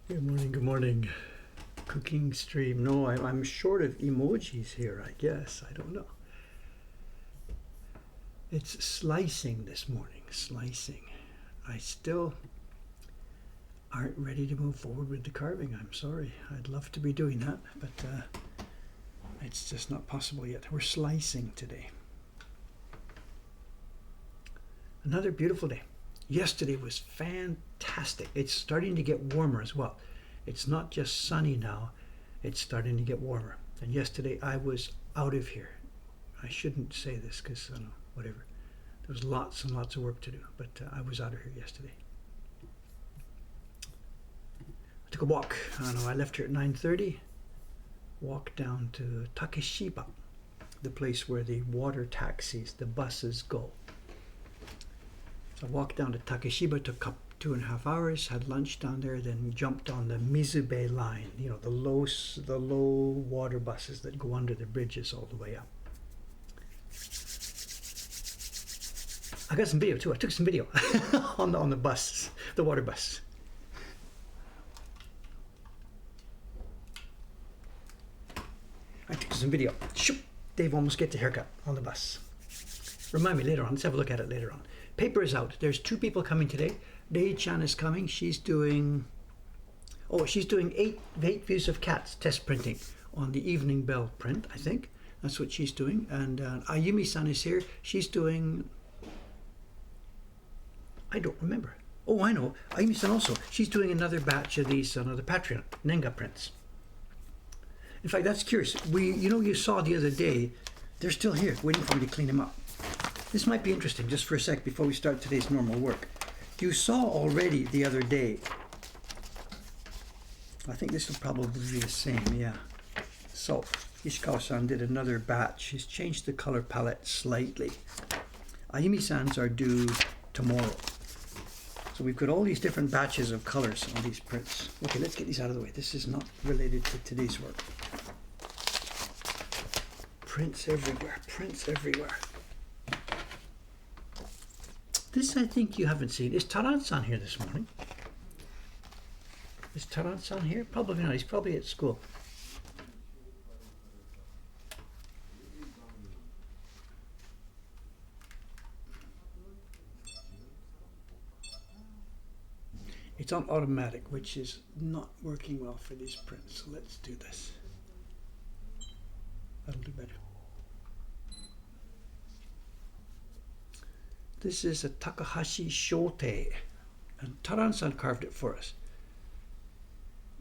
Good morning, good morning. Cooking stream. No, I'm short of emojis here, I guess. I don't know. It's slicing this morning, slicing. I still aren't ready to move forward with the carving. I'm sorry. I'd love to be doing that, but it's just not possible yet. We're slicing today. Another beautiful day. Yesterday was fantastic. It's starting to get warmer as well. It's not just sunny now, it's starting to get warmer. And yesterday I was out of here. I shouldn't say this because, I don't know, whatever. There was lots and lots of work to do, but I was out of here yesterday. I took a walk. I don't know, I left here at 9:30, walked down to Takeshiba, the place where the water taxis, the buses go. So I walked down to Takeshiba, took up 2.5 hours, had lunch down there, then jumped on the Mizube line, you know, the low water buses that go under the bridges all the way up. I got some video too. I took some video on the bus, the water bus. I took some video. Shoop, Dave almost gets a haircut on the bus. Remind me later on. Let's have a look at it later on. Paper is out. There's 2 people coming today. Dei-chan is coming. She's doing 8 views of cats test printing on the Evening Bell print, I think. That's what she's doing. And Ayumi-san is here. She's doing, I don't remember. Oh, I know. Ayumi-san also. She's doing another batch of these, another Patreon, Nenga prints. In fact, that's curious. You saw the other day, they're still here, waiting for me to clean them up. This might be interesting, just for a sec, before we start today's normal work. You saw already the other day, I think this will probably be the same, yeah. So, Ishikawa-san did another batch. He's changed the color palette slightly. Ayumi-san's are due tomorrow. So we've got all these different batches of colors on these prints. Okay, let's get these out of the way. This is not related to today's work. Prints everywhere, prints everywhere. This I think you haven't seen. Is Taran-san here this morning? Is Taran-san here? Probably not. He's probably at school. It's on automatic, which is not working well for these prints. So let's do this. That'll do better. This is a Takahashi Shote, and Taran-san carved it for us.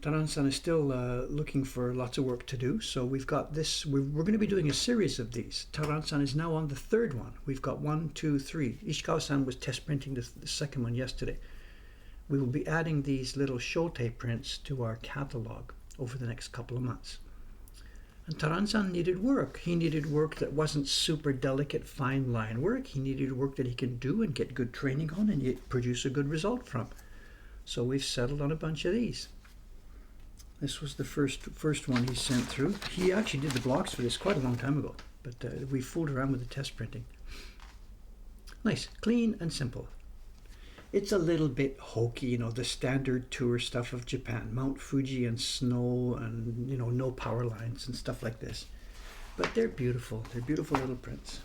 Taran-san is still looking for lots of work to do, so we've got this. We're going to be doing a series of these. Taran-san is now on the 3rd one. We've got 1, 2, 3. Ishikawa-san was test printing the second one yesterday. We will be adding these little Shote prints to our catalog over the next couple of months. And Taran-san needed work. He needed work that wasn't super delicate, fine line work. He needed work that he can do and get good training on and yet produce a good result from. So we've settled on a bunch of these. This was the first one he sent through. He actually did the blocks for this quite a long time ago, but we fooled around with the test printing. Nice, clean and simple. It's a little bit hokey, the standard tour stuff of Japan, Mount Fuji and snow and, no power lines and stuff like this. But they're beautiful. They're beautiful little prints.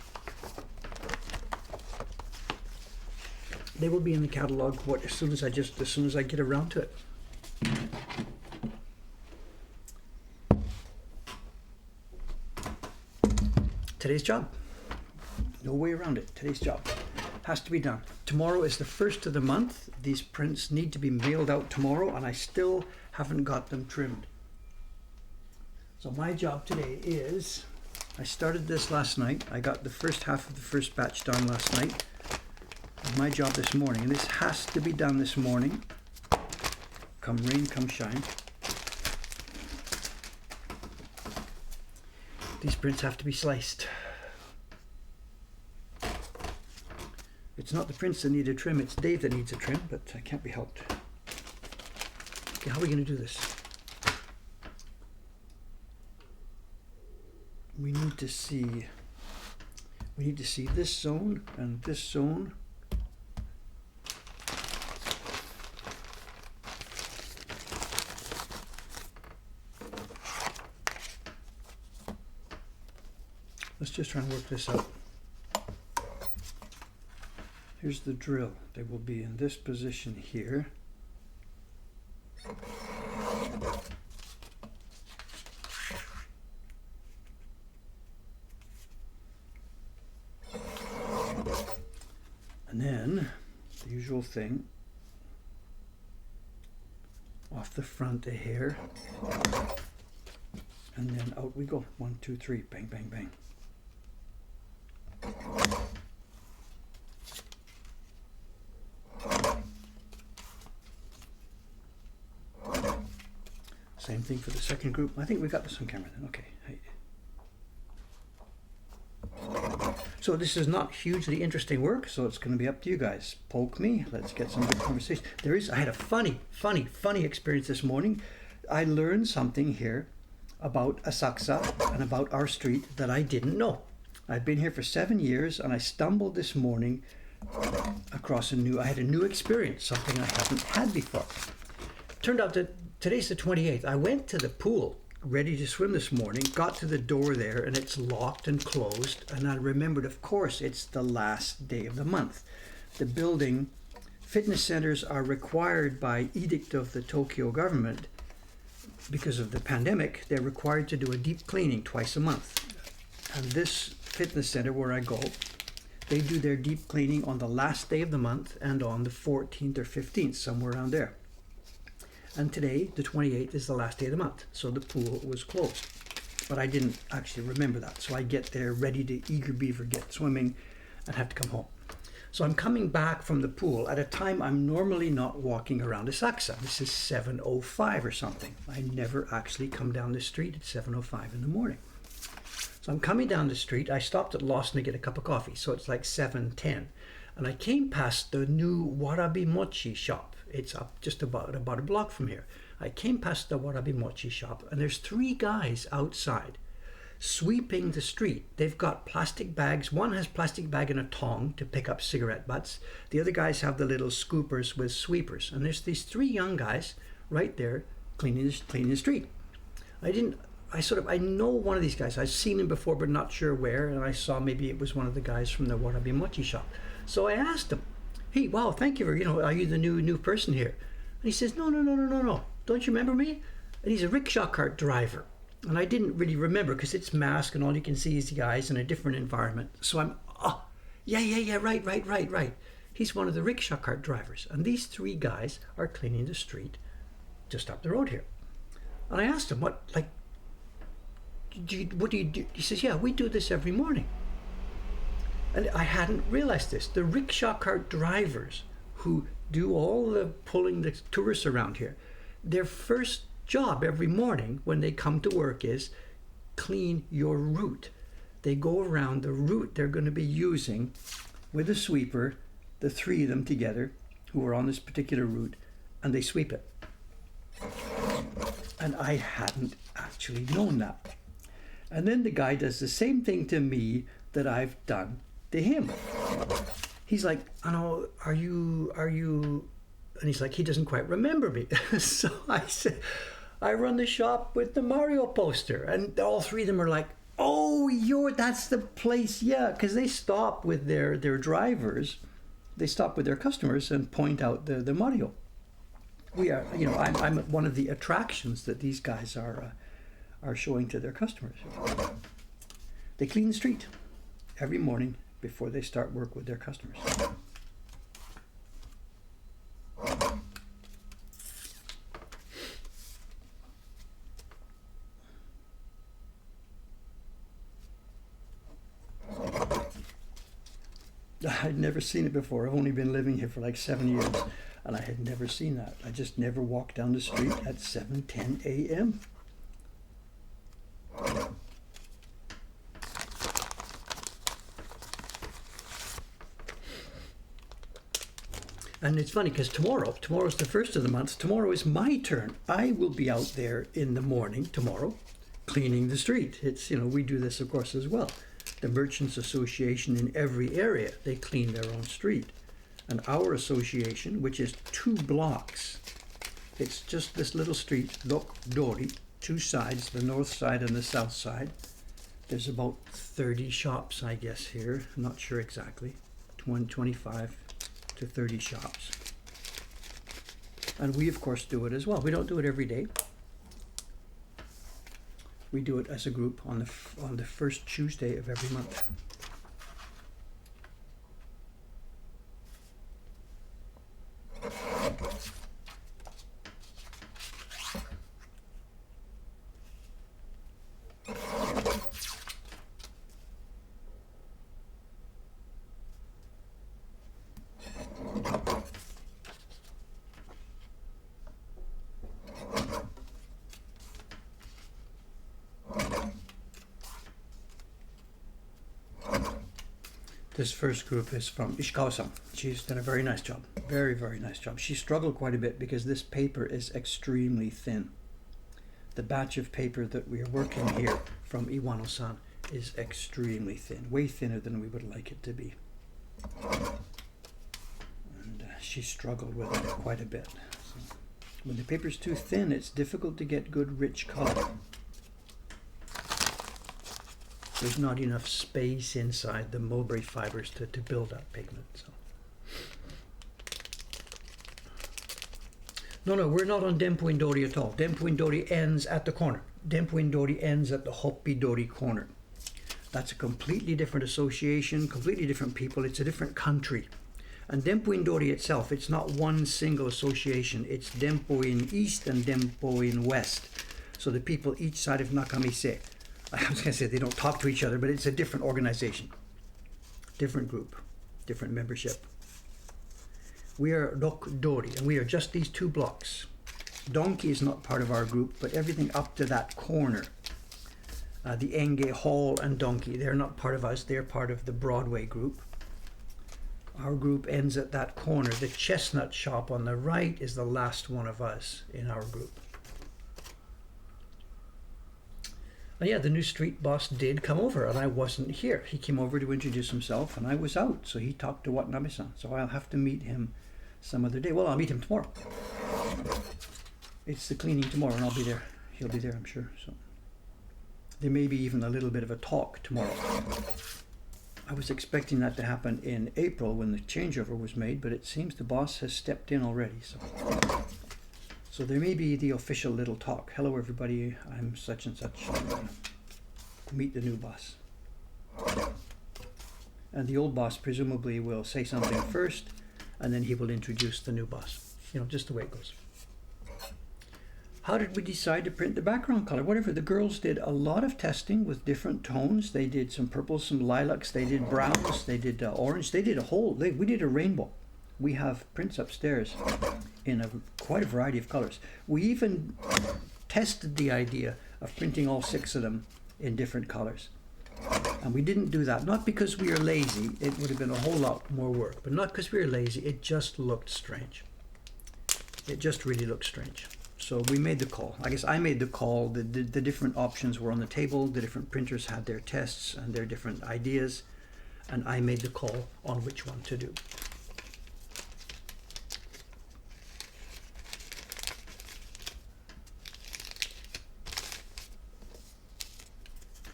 They will be in the catalog as soon as I get around to it. Today's job. No way around it. Today's job. Has to be done. Tomorrow is the 1st of the month. These prints need to be mailed out tomorrow, and I still haven't got them trimmed. So my job today is, I started this last night. I got the first half of the first batch done last night. And my job this morning, and this has to be done this morning, come rain, come shine. These prints have to be sliced. It's not the prints that need a trim, it's Dave that needs a trim, but I can't be helped. Okay, how are we going to do this? We need to see this zone and this zone. Let's just try and work this out. Here's the drill. They will be in this position here. And then the usual thing, off the front a hair, and then out we go. 1, 2, 3, bang, bang, bang. Same thing for the second group. I think we got this on camera then. Okay. So this is not hugely interesting work, so it's going to be up to you guys. Poke me. Let's get some good conversation. I had a funny experience this morning. I learned something here about Asakusa and about our street that I didn't know. I've been here for 7 years, and I stumbled this morning across I had a new experience, something I haven't had before. Turned out that today's the 28th. I went to the pool ready to swim this morning, got to the door there, and it's locked and closed, and I remembered, of course, it's the last day of the month. The building, fitness centers are required by edict of the Tokyo government, because of the pandemic, they're required to do a deep cleaning twice a month. And this fitness center where I go, they do their deep cleaning on the last day of the month and on the 14th or 15th, somewhere around there. And today, the 28th, is the last day of the month, so the pool was closed. But I didn't actually remember that, so I get there ready to eager beaver get swimming and have to come home. So I'm coming back from the pool at a time I'm normally not walking around Asakusa. This is 7:05 or something. I never actually come down the street at 7:05 in the morning. So I'm coming down the street. I stopped at Lawson to get a cup of coffee, so it's like 7:10. And I came past the new Warabi Mochi shop. It's up just about a block from here. I came past the Warabi Mochi shop, and there's 3 guys outside sweeping the street. They've got plastic bags. One has plastic bag and a tong to pick up cigarette butts. The other guys have the little scoopers with sweepers. And there's these 3 young guys right there cleaning the street. I know one of these guys. I've seen him before, but not sure where. And I saw maybe it was one of the guys from the Warabi Mochi shop. So I asked him, "Hey, wow, thank you for, are you the new person here?" And he says, No. Don't you remember me? And he's a rickshaw cart driver. And I didn't really remember because it's masked and all you can see is the eyes in a different environment. So I'm, yeah, right. He's one of the rickshaw cart drivers. And these 3 guys are cleaning the street just up the road here. And I asked him, what do you do? He says, yeah, we do this every morning. And I hadn't realized this. The rickshaw cart drivers who do all the pulling the tourists around here, their first job every morning when they come to work is clean your route. They go around the route they're going to be using with a sweeper, the 3 of them together who are on this particular route, and they sweep it. And I hadn't actually known that. And then the guy does the same thing to me that I've done to him. He's like, "Oh, are you?" And he's like, he doesn't quite remember me. So I said, "I run the shop with the Mario poster." And all 3 of them are like, "Oh, that's the place." Yeah, because they stop with their drivers. They stop with their customers and point out the Mario. We are, I'm one of the attractions that these guys are showing to their customers. They clean the street every morning before they start work with their customers. I'd never seen it before. I've only been living here for like 7 years, and I had never seen that. I just never walked down the street at 7:10 a.m. And it's funny because tomorrow's the first of the month. Tomorrow is my turn. I will be out there in the morning tomorrow cleaning the street. It's, we do this, of course, as well. The Merchants Association in every area, they clean their own street. And our association, which is 2 blocks, it's just this little street, Dori, 2 sides, the north side and the south side. There's about 30 shops, I guess, here. I'm not sure exactly. 25 to 30 shops. And we, of course, do it as well. We don't do it every day. We do it as a group on the first Tuesday of every month. This first group is from Ishikawa-san. She's done a very nice job. Very, very nice job. She struggled quite a bit because this paper is extremely thin. The batch of paper that we are working here from Iwano-san is extremely thin. Way thinner than we would like it to be. And she struggled with it quite a bit. So when the paper's too thin, it's difficult to get good rich color. There's not enough space inside the mulberry fibers to build up pigment. So. No, we're not on Denpo Indori at all. Denpo Indori ends at the corner. Denpo Indori ends at the Hoppidori corner. That's a completely different association, completely different people. It's a different country. And Denpo Indori itself, it's not one single association. It's Denpo in east and Denpo in west. So the people each side of Nakamise. I was going to say they don't talk to each other, but it's a different organization, different group, different membership. We are Rokudori, and we are just these 2 blocks. Donkey is not part of our group, but everything up to that corner, the Enge Hall and Donkey, they're not part of us. They're part of the Broadway group. Our group ends at that corner. The Chestnut shop on the right is the last one of us in our group. And yeah, the new street boss did come over, and I wasn't here. He came over to introduce himself, and I was out, so he talked to Watanabe-san. So I'll have to meet him some other day. Well, I'll meet him tomorrow. It's the cleaning tomorrow, and I'll be there. He'll be there, I'm sure. So there may be even a little bit of a talk tomorrow. I was expecting that to happen in April when the changeover was made, but it seems the boss has stepped in already. So there may be the official little talk. Hello everybody, I'm such and such. Meet the new boss. And the old boss presumably will say something first, and then he will introduce the new boss. You know, just the way it goes. How did we decide to print the background color? Whatever, the girls did a lot of testing with different tones. They did some purples, some lilacs, they did browns, they did orange, they did we did a rainbow. We have prints upstairs in quite a variety of colors. We even tested the idea of printing all 6 of them in different colors. And we didn't do that, not because we are lazy. It would have been a whole lot more work, but not because we were lazy. It just looked strange. It just really looked strange. So we made the call. I guess I made the call. The different options were on the table. The different printers had their tests and their different ideas. And I made the call on which one to do.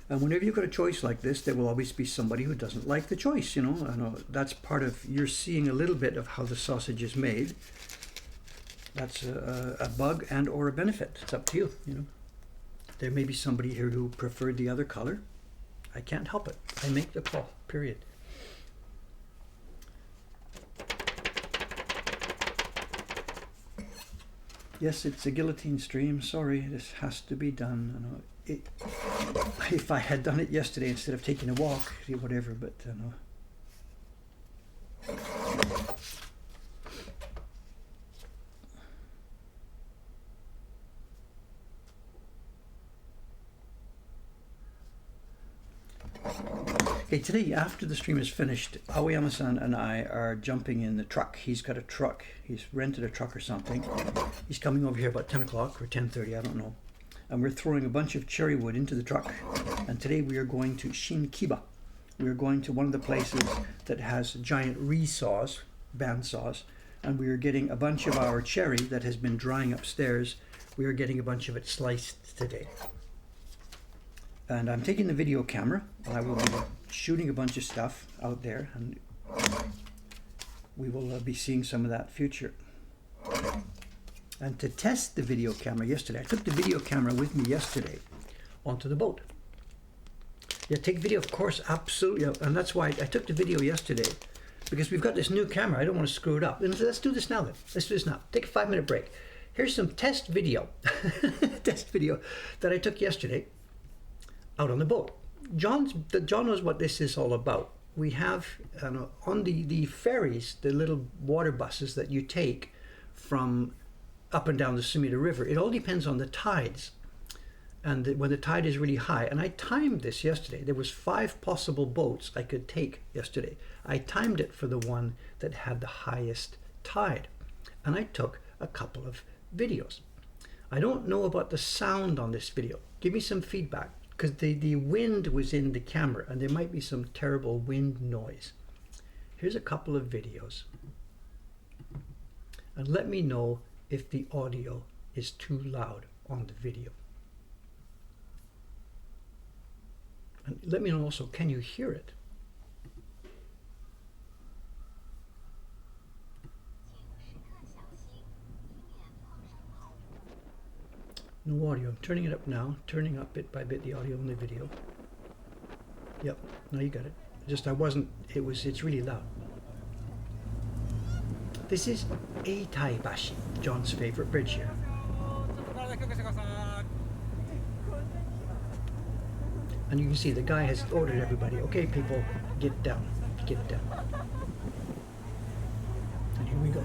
And whenever you've got a choice like this, there will always be somebody who doesn't like the choice, you know. I know that's part of, you're seeing a little bit of how the sausage is made. That's a bug and or a benefit. It's up to you, you know. There may be somebody here who preferred the other color. I can't help it. I make the call, period. Yes, it's a guillotine stream. Sorry, this has to be done. I know. If I had done it yesterday instead of taking a walk, whatever, but no. Okay, today after the stream is finished, Aoyama-san and I are jumping in the truck. He's got a truck. He's rented a truck or something. He's coming over here about 10 o'clock or 10:30, I don't know. And we're throwing a bunch of cherry wood into the truck. And today we are going to Shinkiba. We are going to one of the places that has giant resaws, bandsaws, and we are getting a bunch of our cherry that has been drying upstairs. We are getting a bunch of it sliced today. And I'm taking the video camera, and I will be shooting a bunch of stuff out there, and we will be seeing some of that future. And to test the video camera yesterday, I took the video camera with me yesterday onto the boat. Yeah, take video, of course, absolutely. And that's why I took the video yesterday, because we've got this new camera. I don't want to screw it up. And let's do this now then. Let's do this now. Take a 5-minute break. Here's some test video, test video that I took yesterday out on the boat. John knows what this is all about. We have on the ferries, the little water buses that you take from up and down the Sumida River. It all depends on the tides, and when the tide is really high. And I timed this yesterday. There was 5 possible boats I could take yesterday. I timed it for the one that had the highest tide, and I took a couple of videos. I don't know about the sound on this video. Give me some feedback, because the wind was in the camera and there might be some terrible wind noise. Here's a couple of videos, and let me know if the audio is too loud on the video. And let me know also, can you hear it? No audio. I'm turning it up now, turning up bit by bit the audio on the video. Yep, now you got it. Just it's really loud. This is Eitaibashi, John's favorite bridge here. And you can see the guy has ordered everybody, okay people, get down, get down. And here we go.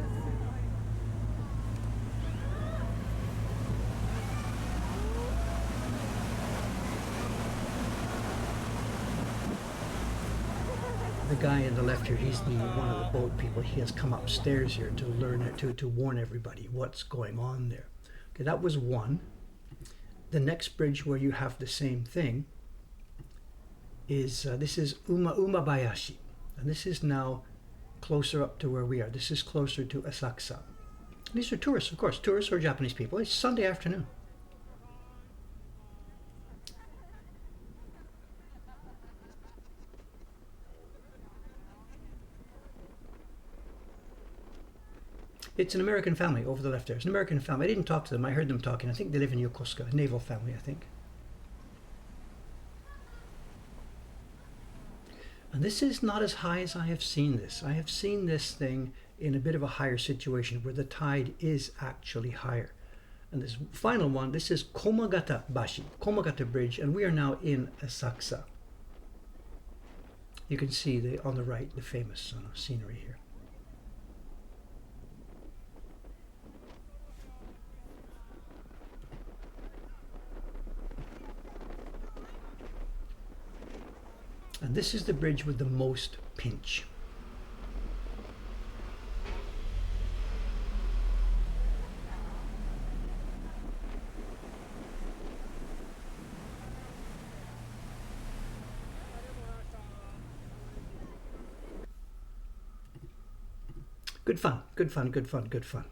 The guy on the left here, he's one of the boat people. He has come upstairs here to learn to warn everybody what's going on there. Okay, that was one. The next bridge where you have the same thing is this is Umabayashi, and this is now closer up to where we are. This is closer to Asakusa. These are tourists, of course, tourists or Japanese people. It's Sunday afternoon. It's an American family over the left there. It's an American family. I didn't talk to them. I heard them talking. I think they live in Yokosuka, a naval family, I think. And this is not as high as I have seen this. I have seen this thing in a bit of a higher situation where the tide is actually higher. And this final one, this is Komagata Bashi, Komagata Bridge, and we are now in Asakusa. You can see on the right the famous scenery here. And this is the bridge with the most pinch. Good fun, good fun, good fun, good fun.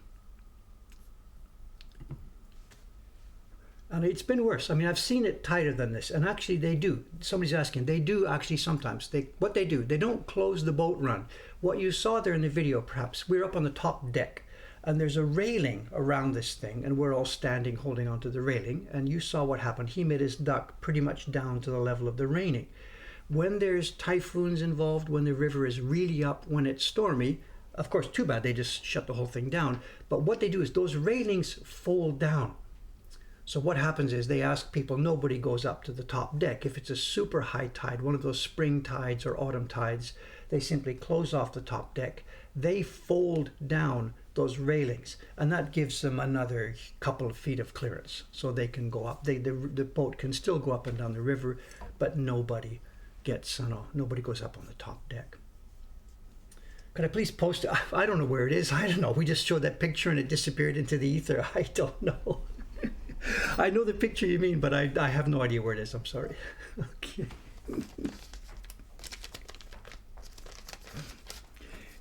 And it's been worse. I mean, I've seen it tighter than this. And actually they do. Somebody's asking. They do actually sometimes. What they do, they don't close the boat run. What you saw there in the video, perhaps, we're up on the top deck. And there's a railing around this thing. And we're all standing holding onto the railing. And you saw what happened. He made his duck pretty much down to the level of the railing. When there's typhoons involved, when the river is really up, when it's stormy, of course, too bad. They just shut the whole thing down. But what they do is those railings fold down. So what happens is they ask people, nobody goes up to the top deck. If it's a super high tide, one of those spring tides or autumn tides, they simply close off the top deck. They fold down those railings, and that gives them another couple of feet of clearance so they can go up. The boat can still go up and down the river, but nobody nobody goes up on the top deck. Could I please post it? I don't know where it is. I don't know. We just showed that picture and it disappeared into the ether. I don't know. I know the picture you mean, but I have no idea where it is. I'm sorry. Okay.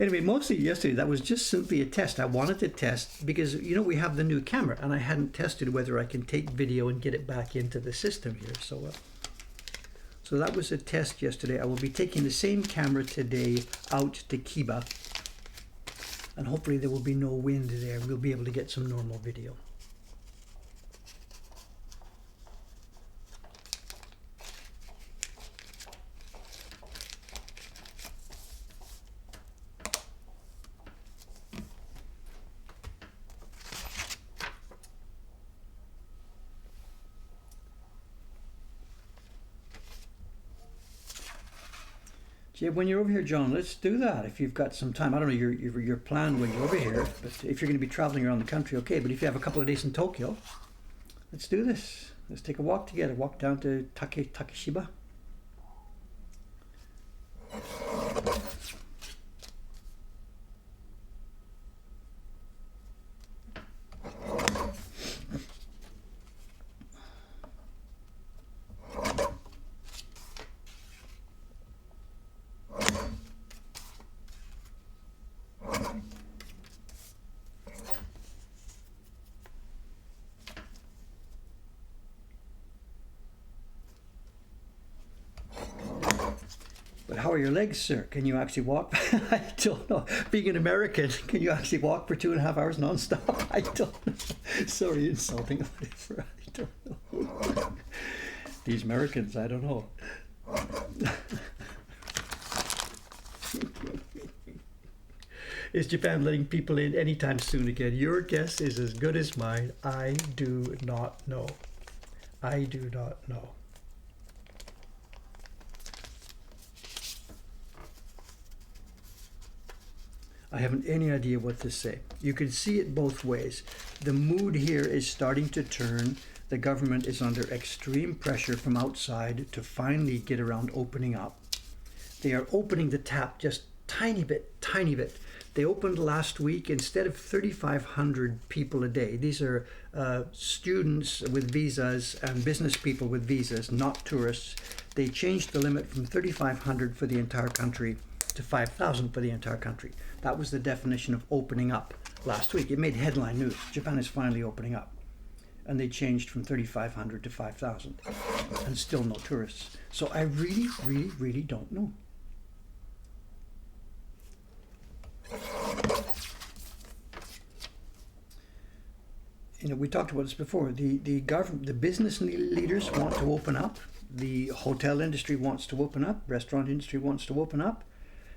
Anyway, mostly yesterday, that was just simply a test. I wanted to test because, we have the new camera and I hadn't tested whether I can take video and get it back into the system here. So So that was a test yesterday. I will be taking the same camera today out to Kiba, and hopefully there will be no wind there. We'll be able to get some normal video. Yeah, when you're over here, John, let's do that. If you've got some time, I don't know your plan when you're over here, but if you're going to be traveling around the country, okay. But if you have a couple of days in Tokyo, let's do this. Let's take a walk together. Walk down to Takeshiba. But how are your legs, sir? Can you actually walk? I don't know. Being an American, can you actually walk for 2.5 hours nonstop? I don't know. Sorry, insulting, whatever. I don't know. These Americans, I don't know. Is Japan letting people in anytime soon again? Your guess is as good as mine. I do not know. I do not know. I haven't any idea what to say. You can see it both ways. The mood here is starting to turn. The government is under extreme pressure from outside to finally get around opening up. They are opening the tap just tiny bit, tiny bit. They opened last week instead of 3,500 people a day. These are students with visas and business people with visas, not tourists. They changed the limit from 3,500 for the entire country to 5,000 for the entire country. That was the definition of opening up last week. It made headline news. Japan is finally opening up. And they changed from 3,500 to 5,000. And still no tourists. So I really, really, really don't know. You know, we talked about this before. The government, the business leaders want to open up. The hotel industry wants to open up. Restaurant industry wants to open up.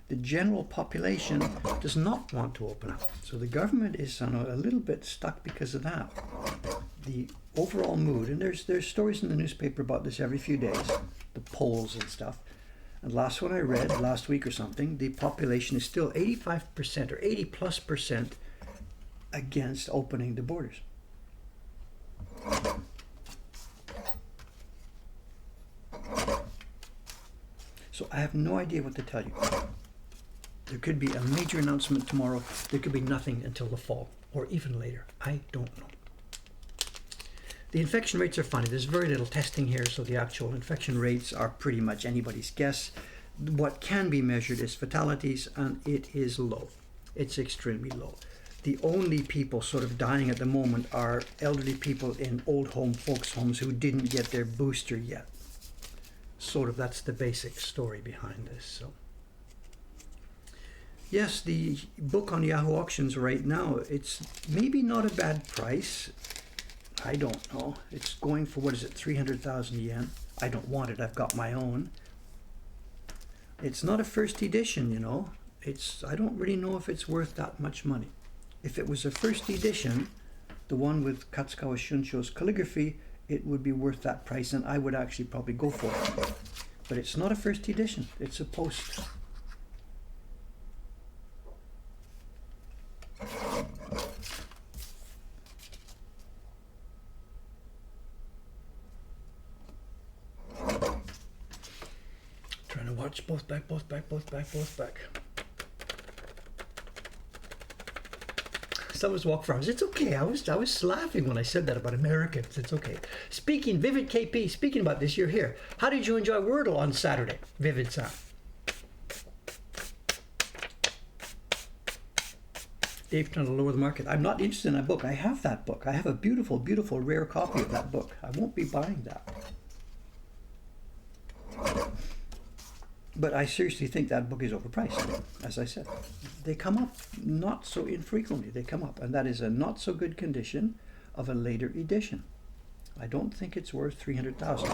The general population does not want to open up. So the government is a little bit stuck because of that. The overall mood, and there's stories in the newspaper about this every few days, the polls and stuff. And last one I read, last week or something, the population is still 85% or 80+% against opening the borders. So I have no idea what to tell you. There could be a major announcement tomorrow. There could be nothing until the fall or even later. I don't know. The infection rates are funny. There's very little testing here, so the actual infection rates are pretty much anybody's guess. What can be measured is fatalities, and it is low. It's extremely low. The only people sort of dying at the moment are elderly people in old folks' homes who didn't get their booster yet. Sort of, that's the basic story behind this. So. Yes, the book on Yahoo Auctions right now, it's maybe not a bad price. I don't know. It's going for, 300,000 yen. I don't want it. I've got my own. It's not a first edition, you know. I don't really know if it's worth that much money. If it was a first edition, the one with Katsukawa Shuncho's calligraphy, it would be worth that price, and I would actually probably go for it. But it's not a first edition. It's a post. Trying to watch both back. Someone's walk for hours. It's okay. I was laughing when I said that about Americans. It's okay. Vivid KP, speaking about this, you're here. How did you enjoy Wordle on Saturday? Vivid-san. Dave trying to lower the market. I'm not interested in that book. I have that book. I have a beautiful, beautiful, rare copy of that book. I won't be buying that. But I seriously think that book is overpriced, as I said. They come up not so infrequently. They come up, and that is a not so good condition of a later edition. I don't think it's worth 300,000.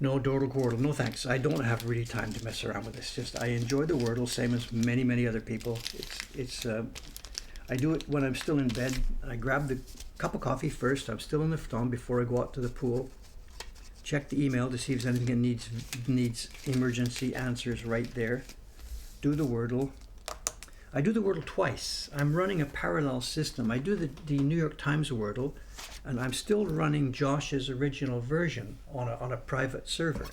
No Dordle Wordle, no thanks. I don't have really time to mess around with this. Just I enjoy the Wordle, same as many other people. I do it when I'm still in bed. I grab the cup of coffee first. I'm still in the futon before I go out to the pool. Check the email to see if there's anything that needs emergency answers right there. Do the Wordle. I do the Wordle twice. I'm running a parallel system. I do the New York Times Wordle, and I'm still running Josh's original version on a private server.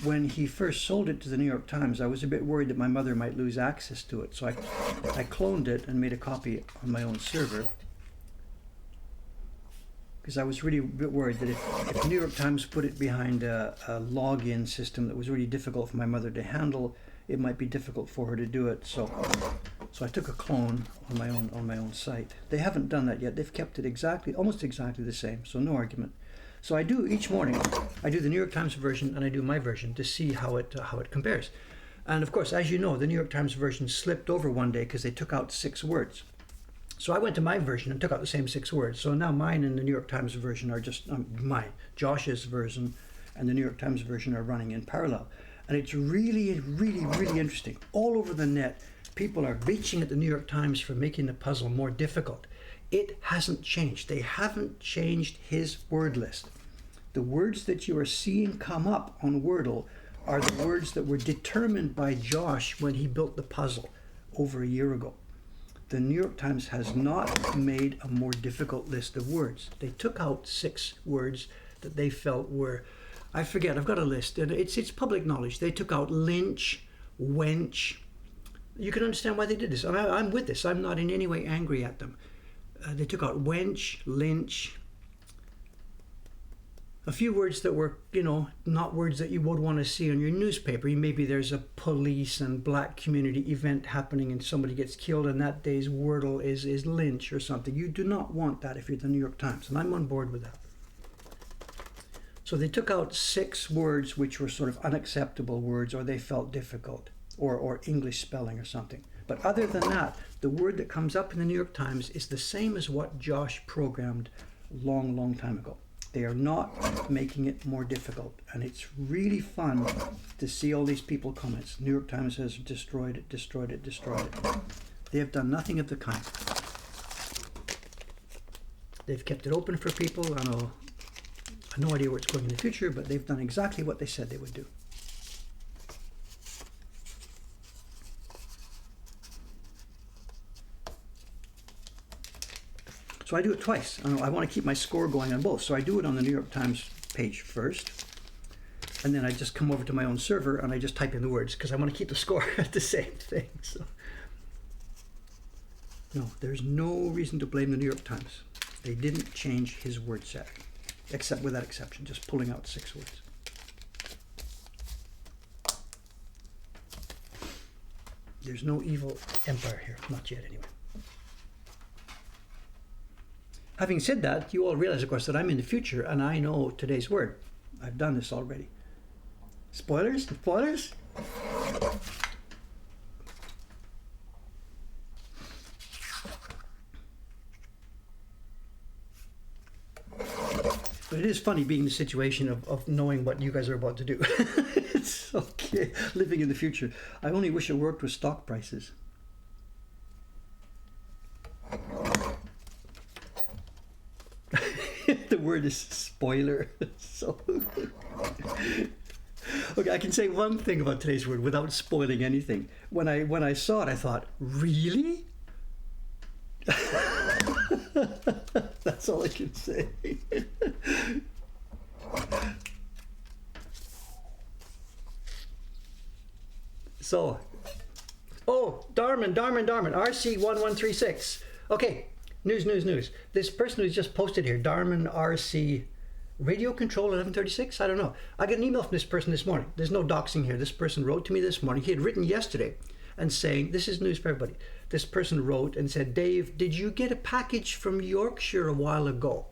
When he first sold it to the New York Times, I was a bit worried that my mother might lose access to it, so I cloned it and made a copy on my own server, because I was really a bit worried that if the New York Times put it behind a login system that was really difficult for my mother to handle, it might be difficult for her to do it. So I took a clone on my own site. They haven't done that yet. They've kept it almost exactly the same, so no argument. So I do each morning. I do the New York Times version and I do my version to see how it compares. And of course, as you know, the New York Times version slipped over one day because they took out 6 words. So I went to my version and took out the same 6 words. So now mine and the New York Times version are just Josh's version and the New York Times version are running in parallel. And it's really interesting. All over the net, people are reaching at the New York Times for making the puzzle more difficult. It hasn't changed. They haven't changed his word list. The words that you are seeing come up on Wordle are the words that were determined by Josh when he built the puzzle over a year ago. The New York Times has not made a more difficult list of words. They took out 6 words that they felt were, I forget, I've got a list, and it's public knowledge. They took out lynch, wench. You can understand why they did this. I'm with this. I'm not in any way angry at them. They took out wench, lynch, a few words that were, not words that you would want to see on your newspaper. Maybe there's a police and black community event happening and somebody gets killed and that day's Wordle is lynch or something. You do not want that if you're the New York Times, and I'm on board with that. So they took out 6 words which were sort of unacceptable words, or they felt difficult, or English spelling or something. But other than that, the word that comes up in the New York Times is the same as what Josh programmed long time ago. They are not making it more difficult, and it's really fun to see all these people comments. New York Times has destroyed it. They have done nothing of the kind. They've kept it open for people. I have no idea where it's going in the future, but they've done exactly what they said they would do. So I do it twice. I want to keep my score going on both. So I do it on the New York Times page first, and then I just come over to my own server and I just type in the words because I want to keep the score at the same thing. So no, there's no reason to blame the New York Times. They didn't change his word set, except with that exception, just pulling out 6 words. There's no evil empire here, not yet anyway. Having said that, you all realize, of course, that I'm in the future and I know today's word. I've done this already. Spoilers? Spoilers? But it is funny being in the situation of knowing what you guys are about to do. It's okay, living in the future. I only wish it worked with stock prices. The word is spoiler. So okay, I can say one thing about today's word without spoiling anything. When I saw it, I thought, really? That's all I can say. So, oh, Darman, RC1136. Okay, news. This person who's just posted here, Darman RC Radio Control 1136, I don't know. I got an email from this person this morning. There's no doxing here. This person wrote to me this morning. He had written yesterday and saying, this is news for everybody. This person wrote and said, Dave, did you get a package from Yorkshire a while ago?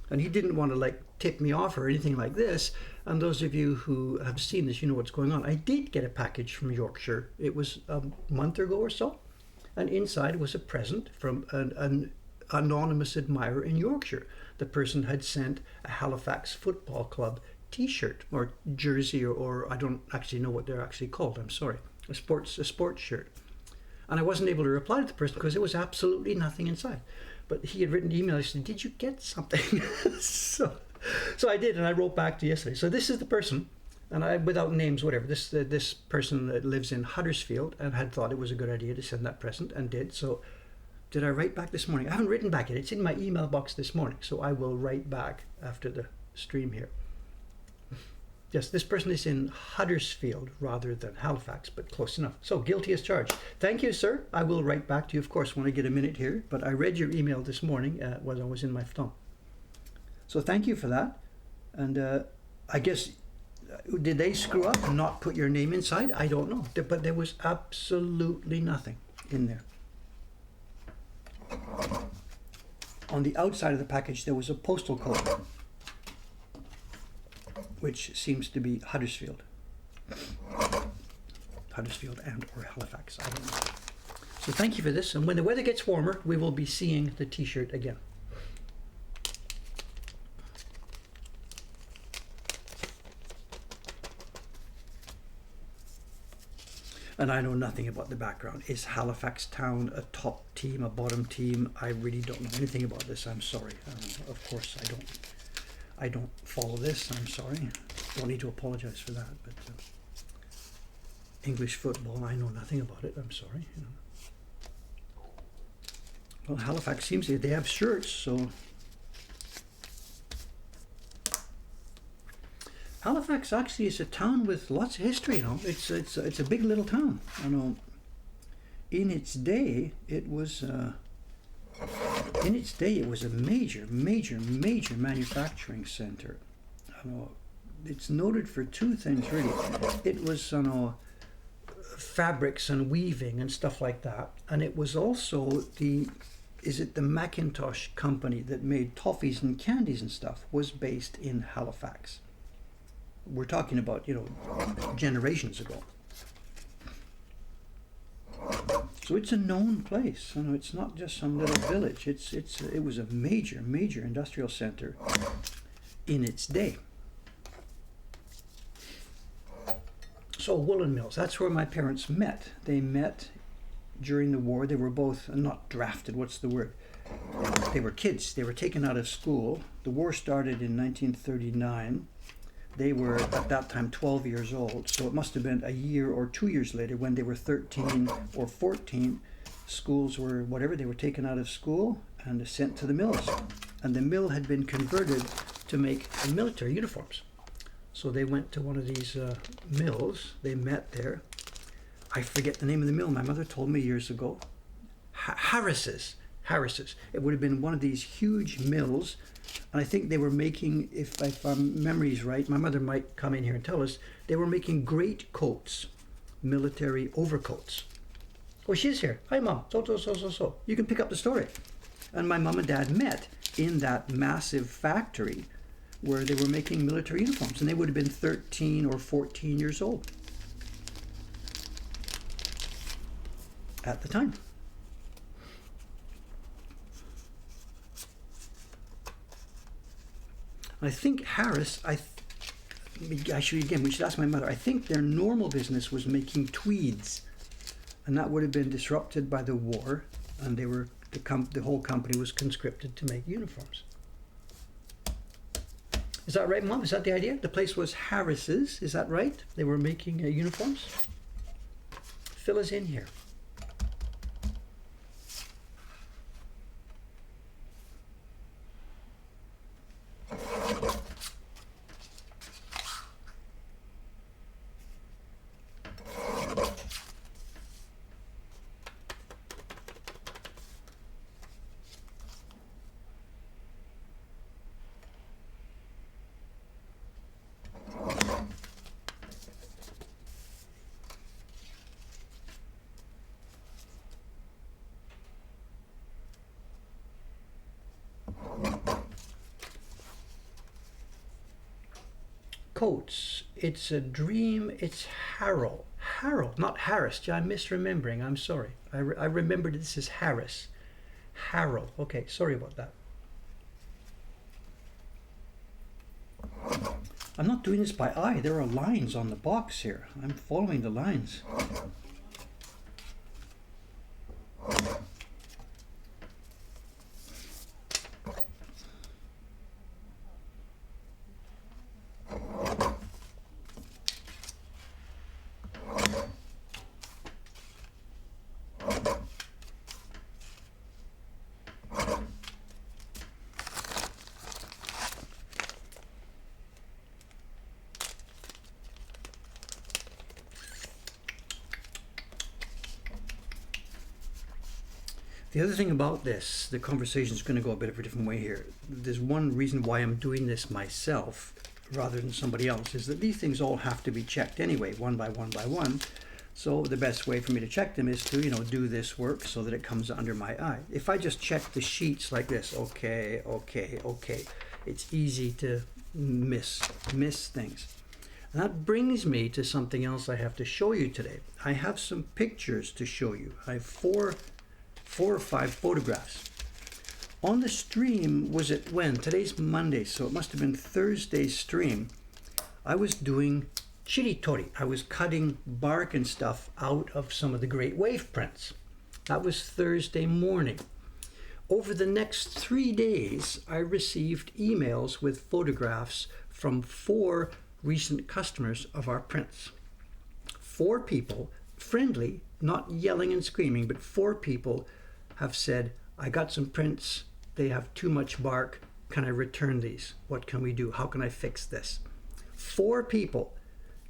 And he didn't want to like tip me off or anything like this. And those of you who have seen this, you know what's going on. I did get a package from Yorkshire. It was a month ago or so. And inside was a present from an anonymous admirer in Yorkshire. The person had sent a Halifax Football Club t-shirt or jersey or I don't actually know what they're actually called. I'm sorry. A sports shirt. And I wasn't able to reply to the person because there was absolutely nothing inside. But he had written an email. He said, did you get something? so I did, and I wrote back to yesterday. So this is the person, and I, without names, whatever, this person that lives in Huddersfield and had thought it was a good idea to send that present and did. So did I write back this morning? I haven't written back yet. It's in my email box this morning. So I will write back after the stream here. Yes, this person is in Huddersfield rather than Halifax, but close enough. So guilty as charged. Thank you, sir. I will write back to you, of course, when I get a minute here. But I read your email this morning when I was in my phone. So thank you for that. And I guess, did they screw up and not put your name inside? I don't know. But there was absolutely nothing in there. On the outside of the package, there was a postal code, which seems to be Huddersfield and or Halifax, I don't know. So thank you for this, and when the weather gets warmer, we will be seeing the t-shirt again. And I know nothing about the background. Is Halifax Town a top team, a bottom team? I really don't know anything about this, I'm sorry. Of course I don't follow this, I'm sorry. Don't need to apologize for that, but English football, I know nothing about it, I'm sorry. You know. Well, Halifax seems they have shirts, so. Halifax actually is a town with lots of history, you know. It's a big little town. I know. In its day, it was a major manufacturing center. I know. It's noted for two things really. It was, you know, fabrics and weaving and stuff like that, and it was also the Macintosh company that made toffees and candies and stuff was based in Halifax. We're talking about, you know, generations ago. So it's a known place. You know, it's not just some little village. It was a major industrial center in its day. So woolen mills, that's where my parents met. They met during the war. They were both not drafted, what's the word? They were kids. They were taken out of school. The war started in 1939. They were at that time 12 years old, so it must have been a year or 2 years later when they were 13 or 14. Schools were whatever, they were taken out of school and sent to the mills. And the mill had been converted to make military uniforms. So they went to one of these mills, they met there. I forget the name of the mill, my mother told me years ago. Harris's. It would have been one of these huge mills. And I think they were making, if my memory is right, my mother might come in here and tell us, they were making great coats, military overcoats. Oh, she's here. Hi, Mom. So. You can pick up the story. And my mom and dad met in that massive factory where they were making military uniforms. And they would have been 13 or 14 years old at the time. I think Harris, we should ask my mother, I think their normal business was making tweeds, and that would have been disrupted by the war, and the whole company was conscripted to make uniforms. Is that right, Mom? Is that the idea? The place was Harris's, is that right? They were making uniforms? Fill us in here. coats. It's a dream. It's Harrell. Harrell, not Harris. I'm misremembering. I'm sorry. I remembered this is Harris. Harrell. Okay, sorry about that. I'm not doing this by eye. There are lines on the box here. I'm following the lines. The other thing about this, the conversation is going to go a bit of a different way here. There's one reason why I'm doing this myself rather than somebody else, is that these things all have to be checked anyway, one by one by one. So the best way for me to check them is to, do this work so that it comes under my eye. If I just check the sheets like this, okay, it's easy to miss things. And that brings me to something else I have to show you today. I have some pictures to show you. I have four or five photographs. On the stream, was it when? Today's Monday, so it must have been Thursday's stream. I was doing chiritori. I was cutting bark and stuff out of some of the great wave prints. That was Thursday morning. Over the next 3 days, I received emails with photographs from 4 recent customers of our prints. 4 people, friendly, not yelling and screaming, but 4 people have said, I got some prints, they have too much bark, can I return these? What can we do? How can I fix this? 4 people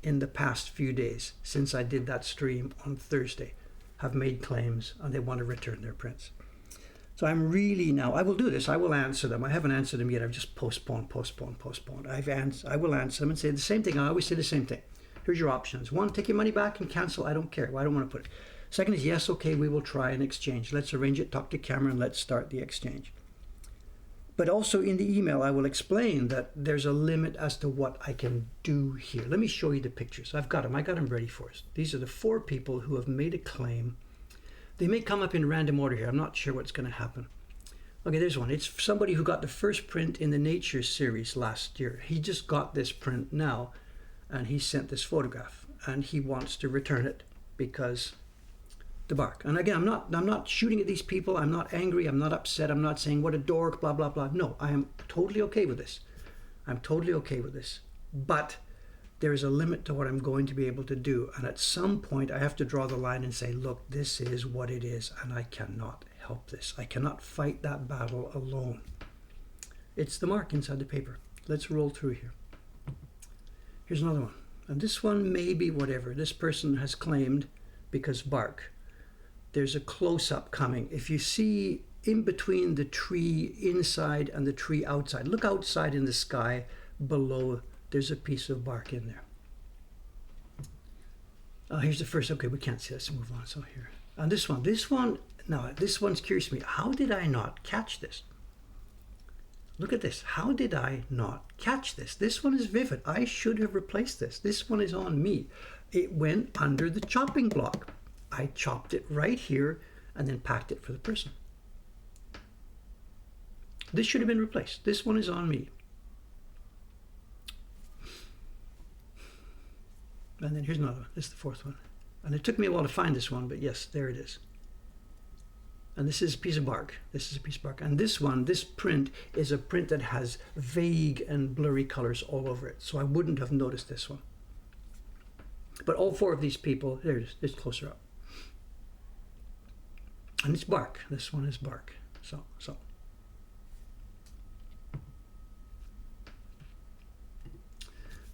in the past few days since I did that stream on Thursday have made claims and they want to return their prints. So I'm really now, I will do this, I will answer them. I haven't answered them yet, I've just postponed. I will answer them and say the same thing. I always say the same thing. Here's your options. 1, take your money back and cancel. I don't care. I don't want to put it. Second is yes, okay, we will try an exchange. Let's arrange it, talk to Cameron, let's start the exchange. But also in the email, I will explain that there's a limit as to what I can do here. Let me show you the pictures. I've got them. I got them ready for us. These are the 4 people who have made a claim. They may come up in random order here. I'm not sure what's going to happen. Okay, there's one. It's somebody who got the first print in the Nature series last year. He just got this print now, and he sent this photograph, and he wants to return it because the bark. And again, I'm not shooting at these people. I'm not angry. I'm not upset. I'm not saying what a dork, blah, blah, blah. No, I am totally okay with this. I'm totally okay with this. But there is a limit to what I'm going to be able to do. And at some point, I have to draw the line and say, look, this is what it is, and I cannot help this. I cannot fight that battle alone. It's the mark inside the paper. Let's roll through here. Here's another one. And this one may be whatever. This person has claimed because bark. There's a close-up coming. If you see in between the tree inside and the tree outside, look outside in the sky below, there's a piece of bark in there. Here's the first. Okay, we can't see. Let's move on. So here. And this one, now this one's curious to me. How did I not catch this? Look at this. How did I not catch this? This one is vivid. I should have replaced this. This one is on me. It went under the chopping block. I chopped it right here and then packed it for the person. This should have been replaced. This one is on me. And then here's another one. This is the 4th one. And it took me a while to find this one, but yes, there it is. And this is a piece of bark. This is a piece of bark. And this one, this print, is a print that has vague and blurry colors all over it. So I wouldn't have noticed this one. But all 4 of these people, there it is. It's closer up. And it's bark. This one is bark. So. So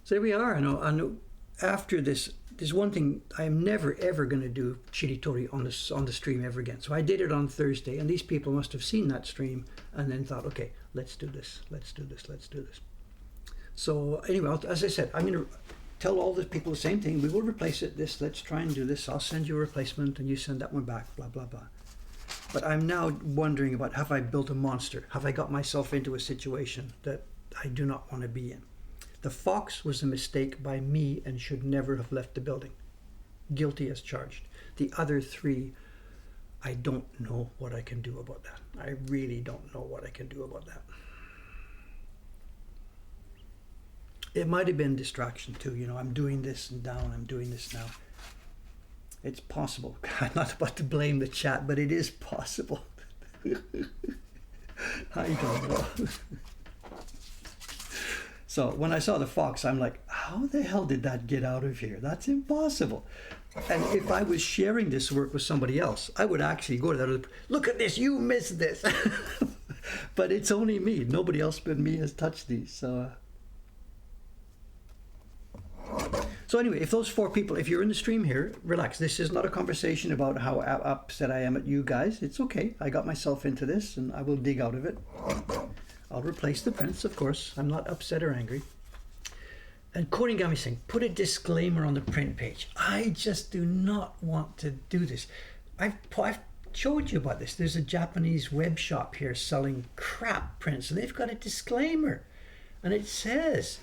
there we are. I know. After this, there's one thing. I am never ever going to do chiritori on the stream ever again. So I did it on Thursday, and these people must have seen that stream and then thought, okay, let's do this. So anyway, as I said, I'm going to tell all the people the same thing. We will replace it. Let's try and do this. I'll send you a replacement, and you send that one back. Blah blah blah. But I'm now wondering about, have I built a monster? Have I got myself into a situation that I do not want to be in? The fox was a mistake by me and should never have left the building. Guilty as charged. The other three, I don't know what I can do about that. I really don't know what I can do about that. It might have been distraction too. You know, I'm doing this and down, I'm doing this now. It's possible. I'm not about to blame the chat, but it is possible. I don't know. So when I saw the fox, I'm like, how the hell did that get out of here? That's impossible. And if I was sharing this work with somebody else, I would actually go to that other, look at this, you missed this. But it's only me. Nobody else but me has touched these. So anyway, if those 4 people, if you're in the stream here, relax. This is not a conversation about how upset I am at you guys. It's okay. I got myself into this and I will dig out of it. I'll replace the prints, of course. I'm not upset or angry. And Koringami saying, put a disclaimer on the print page. I just do not want to do this. I've showed you about this. There's a Japanese web shop here selling crap prints, and they've got a disclaimer. And it says,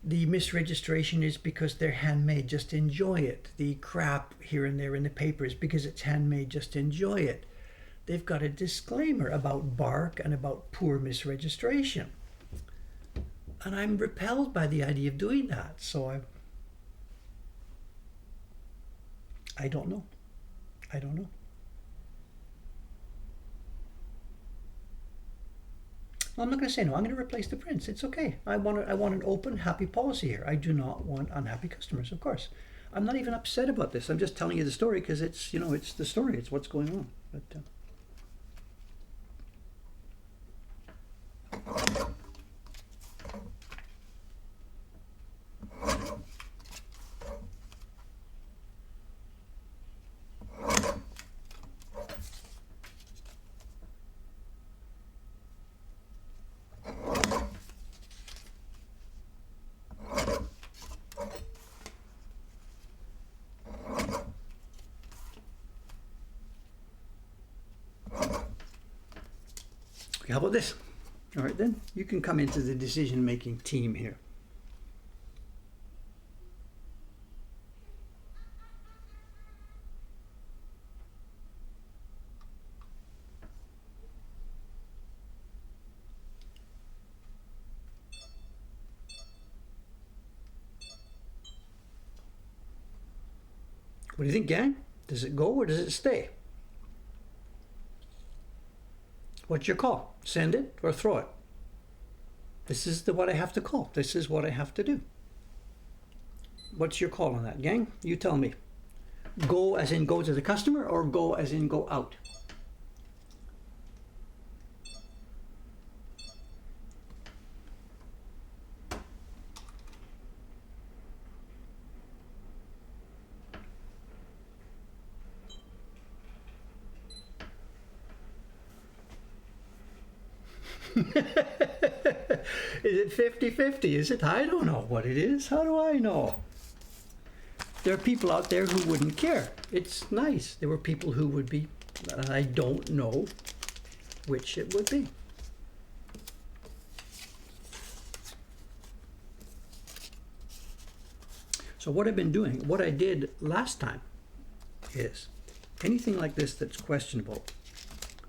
the misregistration is because they're handmade, just enjoy it. The crap here and there in the paper is because it's handmade, just enjoy it. They've got a disclaimer about bark and about poor misregistration. And I'm repelled by the idea of doing that. So I don't know. I don't know. I'm not going to say no. I'm going to replace the prints. It's okay. I want an open, happy policy here. I do not want unhappy customers, of course. I'm not even upset about this. I'm just telling you the story because it's, you know, it's the story. It's what's going on. But okay, how about this? All right, then you can come into the decision-making team here. What do you think, gang? Does it go or does it stay? What's your call? Send it or throw it? This is what I have to call. This is what I have to do. What's your call on that, gang? You tell me. Go as in go to the customer or go as in go out? Is it 50-50? Is it? I don't know what it is. How do I know? There are people out there who wouldn't care. It's nice. There were people who would be, and I don't know which it would be. So what I've been doing, what I did last time is anything like this that's questionable,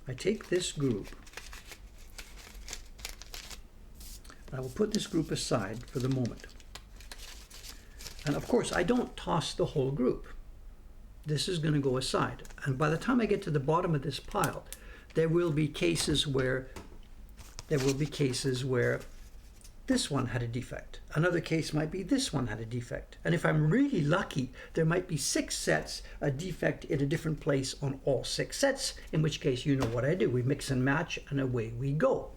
I take this group, I will put this group aside for the moment. And of course, I don't toss the whole group. This is going to go aside. And by the time I get to the bottom of this pile, there will be cases where this one had a defect. Another case might be this one had a defect. And if I'm really lucky, there might be 6 sets, a defect in a different place on all 6 sets, in which case you know what I do. We mix and match and away we go.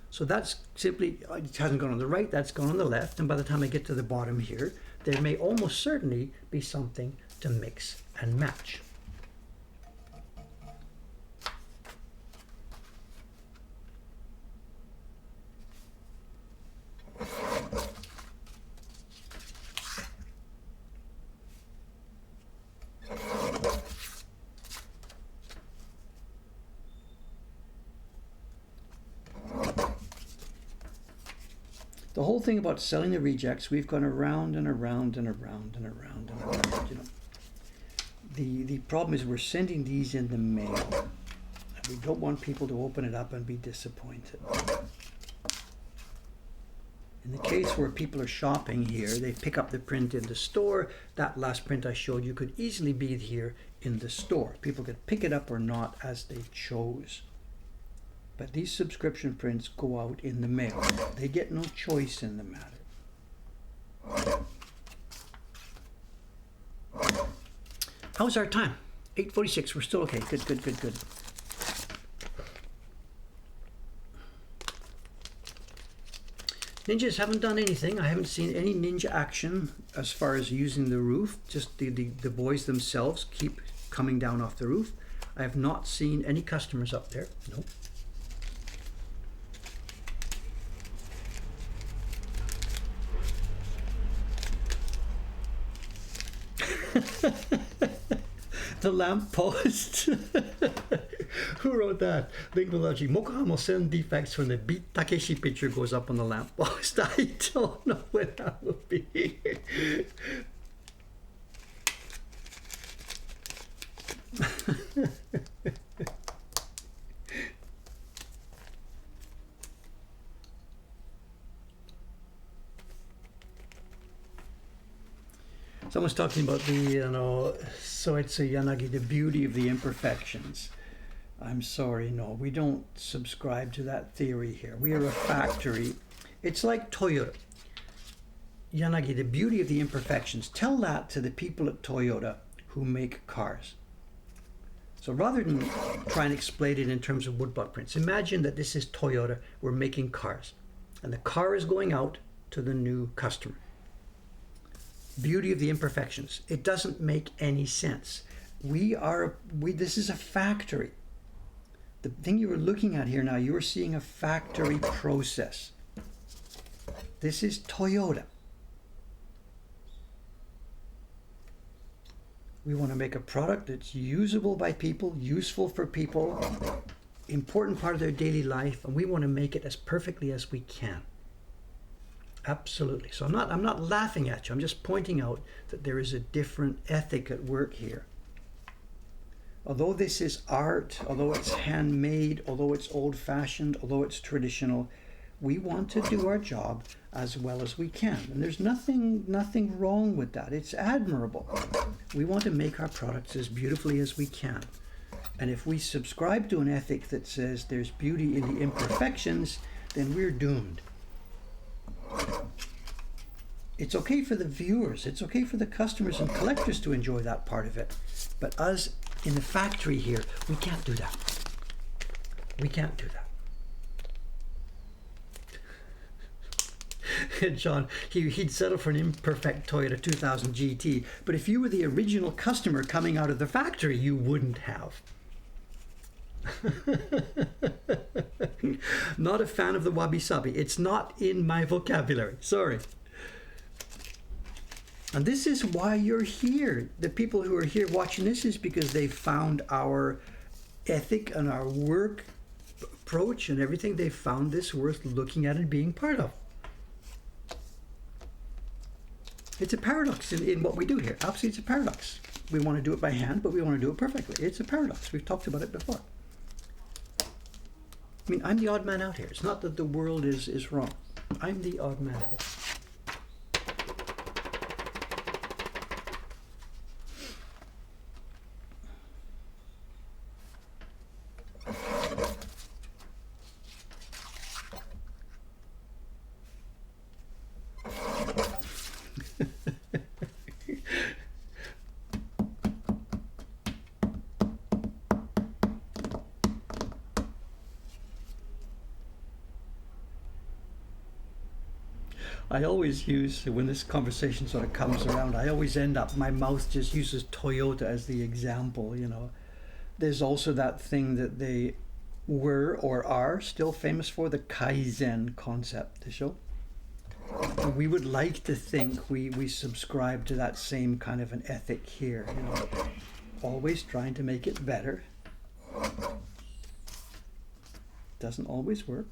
So that's simply, it hasn't gone on the right, that's gone on the left, and by the time I get to the bottom here, there may almost certainly be something to mix and match. The whole thing about selling the rejects, we've gone around and around and around and around and around, you know. The problem is we're sending these in the mail. And we don't want people to open it up and be disappointed. In the case where people are shopping here, they pick up the print in the store. That last print I showed you could easily be here in the store. People could pick it up or not as they chose. But these subscription prints go out in the mail. They get no choice in the matter. How's our time? 8:46. We're still okay. Good, good, good, good. Ninjas haven't done anything. I haven't seen any ninja action as far as using the roof. Just the boys themselves keep coming down off the roof. I have not seen any customers up there. Nope. The lamppost. Who wrote that? Linguology. Mokuhankan will send defects when the Beat Takeshi picture goes up on the lamppost. I don't know when that will be. Someone's talking about the, so it's a Yanagi, the beauty of the imperfections. I'm sorry, no, we don't subscribe to that theory here. We are a factory. It's like Toyota. Yanagi, the beauty of the imperfections. Tell that to the people at Toyota who make cars. So rather than try and explain it in terms of woodblock prints, imagine that this is Toyota, we're making cars, and the car is going out to the new customer. Beauty of the imperfections. It doesn't make any sense. This is a factory. The thing you are looking at here now, you are seeing a factory process. This is Toyota. We want to make a product that's usable by people, useful for people, important part of their daily life, and we want to make it as perfectly as we can. Absolutely. So I'm not laughing at you. I'm just pointing out that there is a different ethic at work here. Although this is art, although it's handmade, although it's old-fashioned, although it's traditional, we want to do our job as well as we can. And there's nothing wrong with that. It's admirable. We want to make our products as beautifully as we can. And if we subscribe to an ethic that says there's beauty in the imperfections, then we're doomed. It's okay for the viewers, it's okay for the customers and collectors to enjoy that part of it. But us in the factory here, we can't do that. We can't do that. John, he'd settle for an imperfect Toyota 2000 GT, but if you were the original customer coming out of the factory, you wouldn't have. Not a fan of the wabi-sabi. It's not in my vocabulary. Sorry. And this is why you're here. The people who are here watching this is because they found our ethic and our work approach and everything. They found this worth looking at and being part of. It's a paradox in what we do here. Absolutely, it's a paradox. We want to do it by hand, but we want to do it perfectly. It's a paradox. We've talked about it before. I mean, I'm the odd man out here. It's not that the world is wrong. I'm the odd man out. I always use, when this conversation sort of comes around, I always end up, my mouth just uses Toyota as the example, you know. There's also that thing that they were or are still famous for, the Kaizen concept, the show. We would like to think we subscribe to that same kind of an ethic here, you know. Always trying to make it better. Doesn't always work.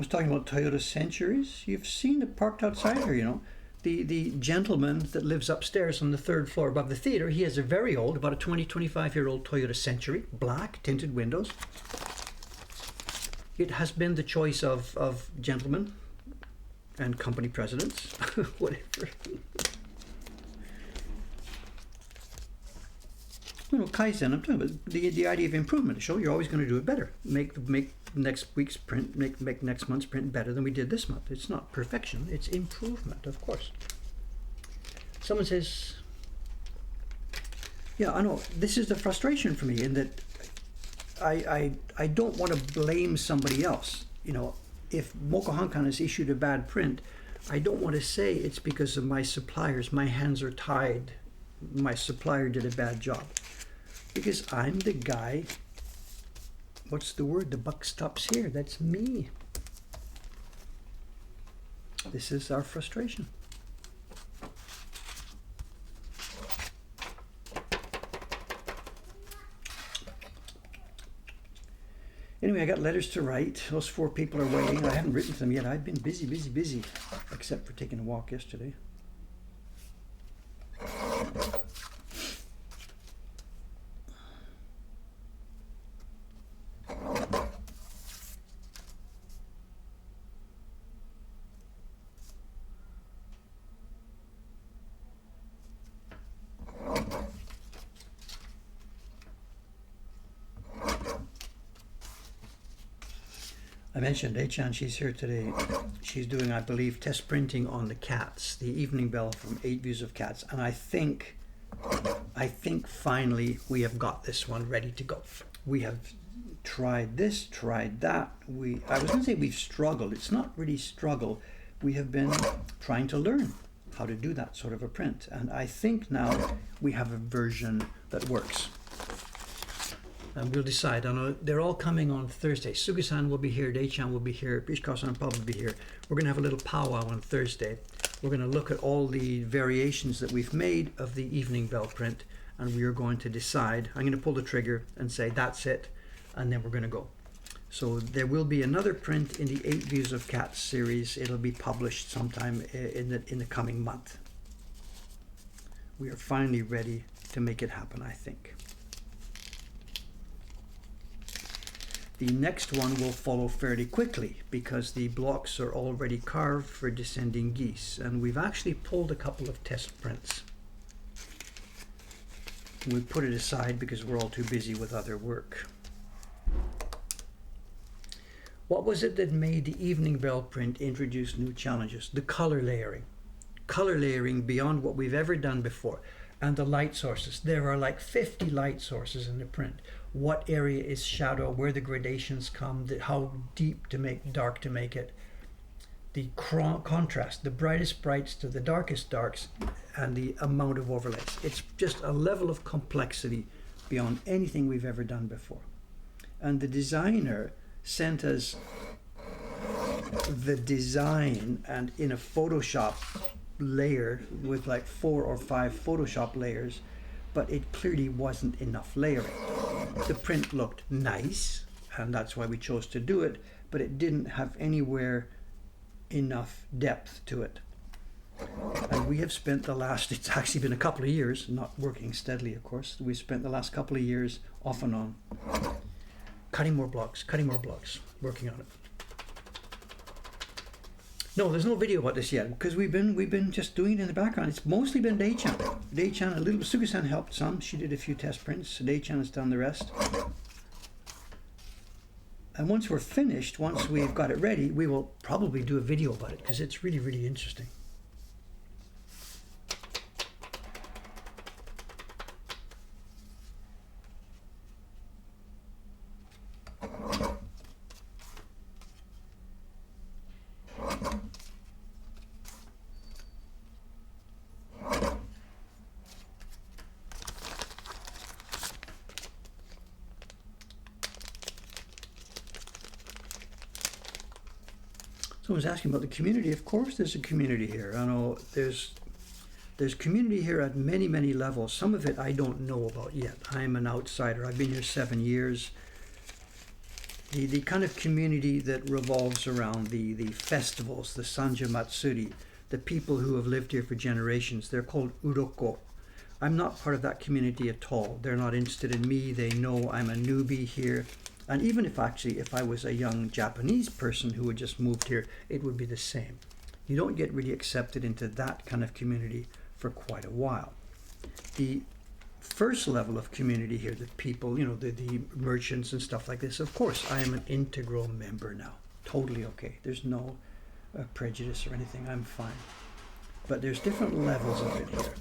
was talking about Toyota Centuries. You've seen it parked outside here, you know. The gentleman that lives upstairs on the third floor above the theater, he has a very old, about a 25-year-old Toyota Century, black, tinted windows. It has been the choice of gentlemen and company presidents, whatever. You know, Kaizen, I'm talking about the idea of improvement. Show you're always going to do it better. Make next week's print, make next month's print better than we did this month. It's not perfection, it's improvement, of course. Someone says, yeah, I know, this is the frustration for me in that I don't want to blame somebody else. You know, if Mokuhankan has issued a bad print, I don't want to say it's because of my suppliers. My hands are tied. My supplier did a bad job. Because I'm the guy, what's the word? The buck stops here. That's me. This is our frustration. Anyway, I got letters to write. Those 4 people are waiting. I haven't written to them yet. I've been busy, except for taking a walk yesterday. I mentioned Achan, she's here today. She's doing, I believe, test printing on the cats, the evening bell from 8 Views of Cats. And I think finally we have got this one ready to go. We have tried this, tried that. I was going to say we've struggled. It's not really struggle. We have been trying to learn how to do that sort of a print. And I think now we have a version that works. And we'll decide. I know they're all coming on Thursday. Sugi-san will be here, Dei-chan will be here, Bishka-san will probably be here. We're going to have a little powwow on Thursday. We're going to look at all the variations that we've made of the evening bell print, and we are going to decide. I'm going to pull the trigger and say that's it, and then we're going to go. So there will be another print in the 8 Views of Cats series. It'll be published sometime in the coming month. We are finally ready to make it happen, I think. The next one will follow fairly quickly because the blocks are already carved for descending geese, and we've actually pulled a couple of test prints. We put it aside because we're all too busy with other work. What was it that made the evening bell print introduce new challenges? The color layering. Color layering beyond what we've ever done before. And the light sources. There are like 50 light sources in the print. What area is shadow, where the gradations come, how deep to make, dark to make it. The contrast, the brightest brights to the darkest darks, and the amount of overlays. It's just a level of complexity beyond anything we've ever done before. And the designer sent us the design, and in a Photoshop layer with like 4 or 5 Photoshop layers, but it clearly wasn't enough layering. The print looked nice, and that's why we chose to do it, but it didn't have anywhere enough depth to it. And we have spent the last, it's actually been a couple of years, not working steadily of course, we spent the last couple of years off and on cutting more blocks, working on it. No, there's no video about this yet because we've been just doing it in the background. It's mostly been Dei-chan. Dei-chan, a little. Sugi-san helped some. She did a few test prints. Dei-chan has done the rest. And once we're finished, once we've got it ready, we will probably do a video about it because it's really, really interesting. Someone's asking about the community. Of course there's a community here. I know there's community here at many, many levels. Some of it I don't know about yet. I'm an outsider. I've been here 7 years. The kind of community that revolves around the festivals, the Sanja Matsuri, the people who have lived here for generations, they're called Uroko. I'm not part of that community at all. They're not interested in me. They know I'm a newbie here. And even if I was a young Japanese person who had just moved here, it would be the same. You don't get really accepted into that kind of community for quite a while. The first level of community here, the people, the merchants and stuff like this, of course, I am an integral member now. Totally okay. There's no prejudice or anything. I'm fine. But there's different levels of it here.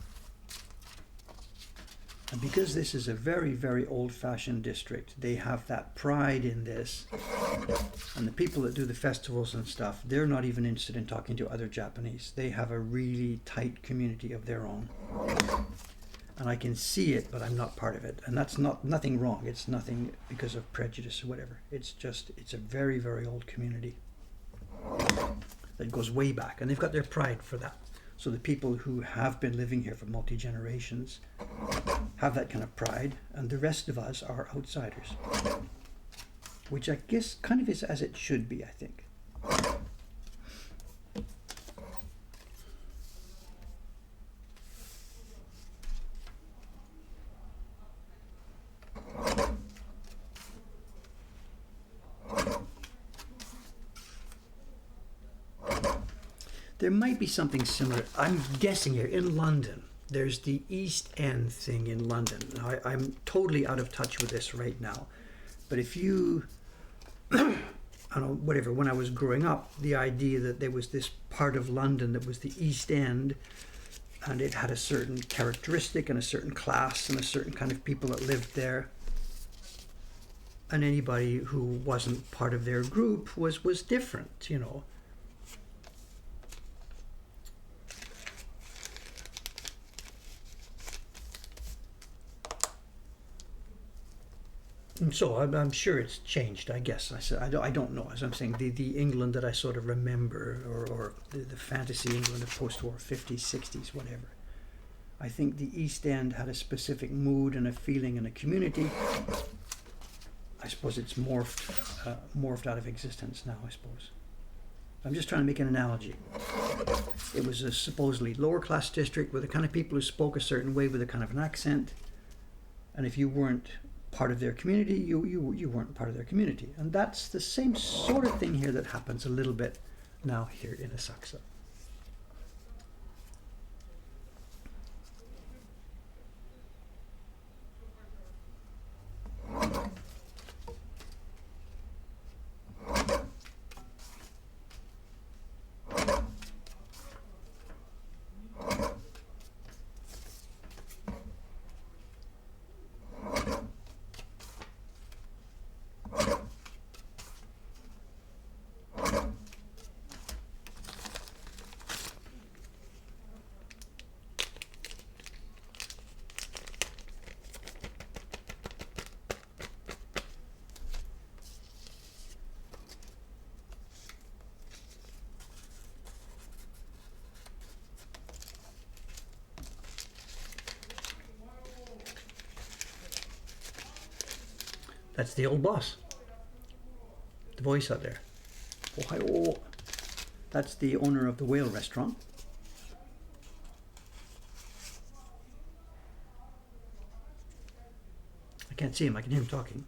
And because this is a very, very old-fashioned district, they have that pride in this. And the people that do the festivals and stuff, they're not even interested in talking to other Japanese. They have a really tight community of their own. And I can see it, but I'm not part of it. And that's nothing wrong. It's nothing because of prejudice or whatever. It's a very, very old community that goes way back. And they've got their pride for that. So the people who have been living here for multi-generations have that kind of pride, and the rest of us are outsiders. Which I guess kind of is as it should be, I think. There might be something similar. I'm guessing here in London. There's the East End thing in London. I'm totally out of touch with this right now. But if you, I don't know, whatever, when I was growing up, the idea that there was this part of London that was the East End, and it had a certain characteristic and a certain class and a certain kind of people that lived there. And anybody who wasn't part of their group was different, So I'm sure it's changed, I guess. I don't know. As I'm saying, the England that I sort of remember, or the fantasy England of post-war 50s, 60s, whatever. I think the East End had a specific mood and a feeling and a community. I suppose it's morphed out of existence now, I suppose. I'm just trying to make an analogy. It was a supposedly lower class district with the kind of people who spoke a certain way with a kind of an accent. And if you weren't part of their community, you weren't part of their community. And that's the same sort of thing here that happens a little bit now here in Asakusa. That's the old boss. The voice out there. Ohio. That's the owner of the whale restaurant. I can't see him, I can hear him talking.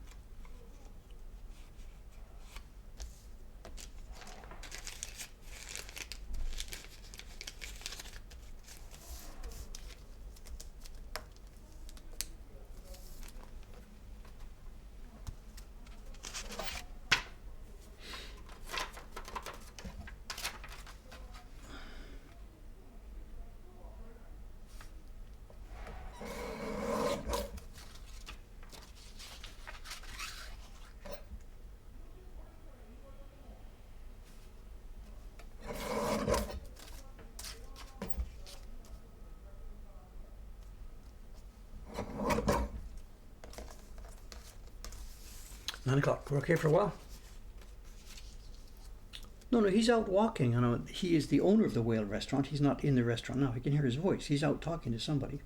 $9 We're okay for a while. No, he's out walking. I know he is the owner of the whale restaurant. He's not in the restaurant now. I can hear his voice. He's out talking to somebody.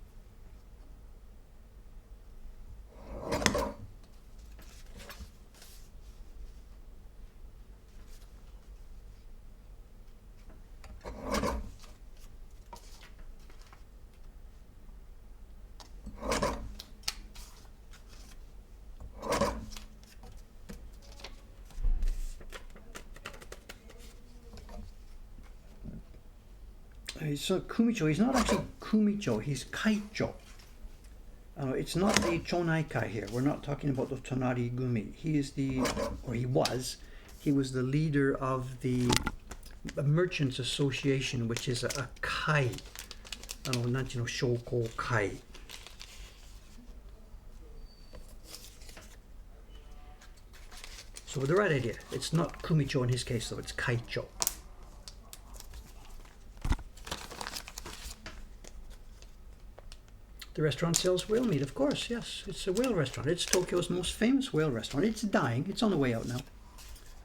So Kumicho, he's not actually Kumicho, he's Kaicho. It's not the Chonaikai here. We're not talking about the Tonari Gumi. He is he was the leader of the Merchants Association, which is a kai. Shoko kai. So with the right idea, it's not Kumicho in his case, though, it's Kaicho. The restaurant sells whale meat, of course, yes. It's a whale restaurant. It's Tokyo's most famous whale restaurant. It's dying. It's on the way out now.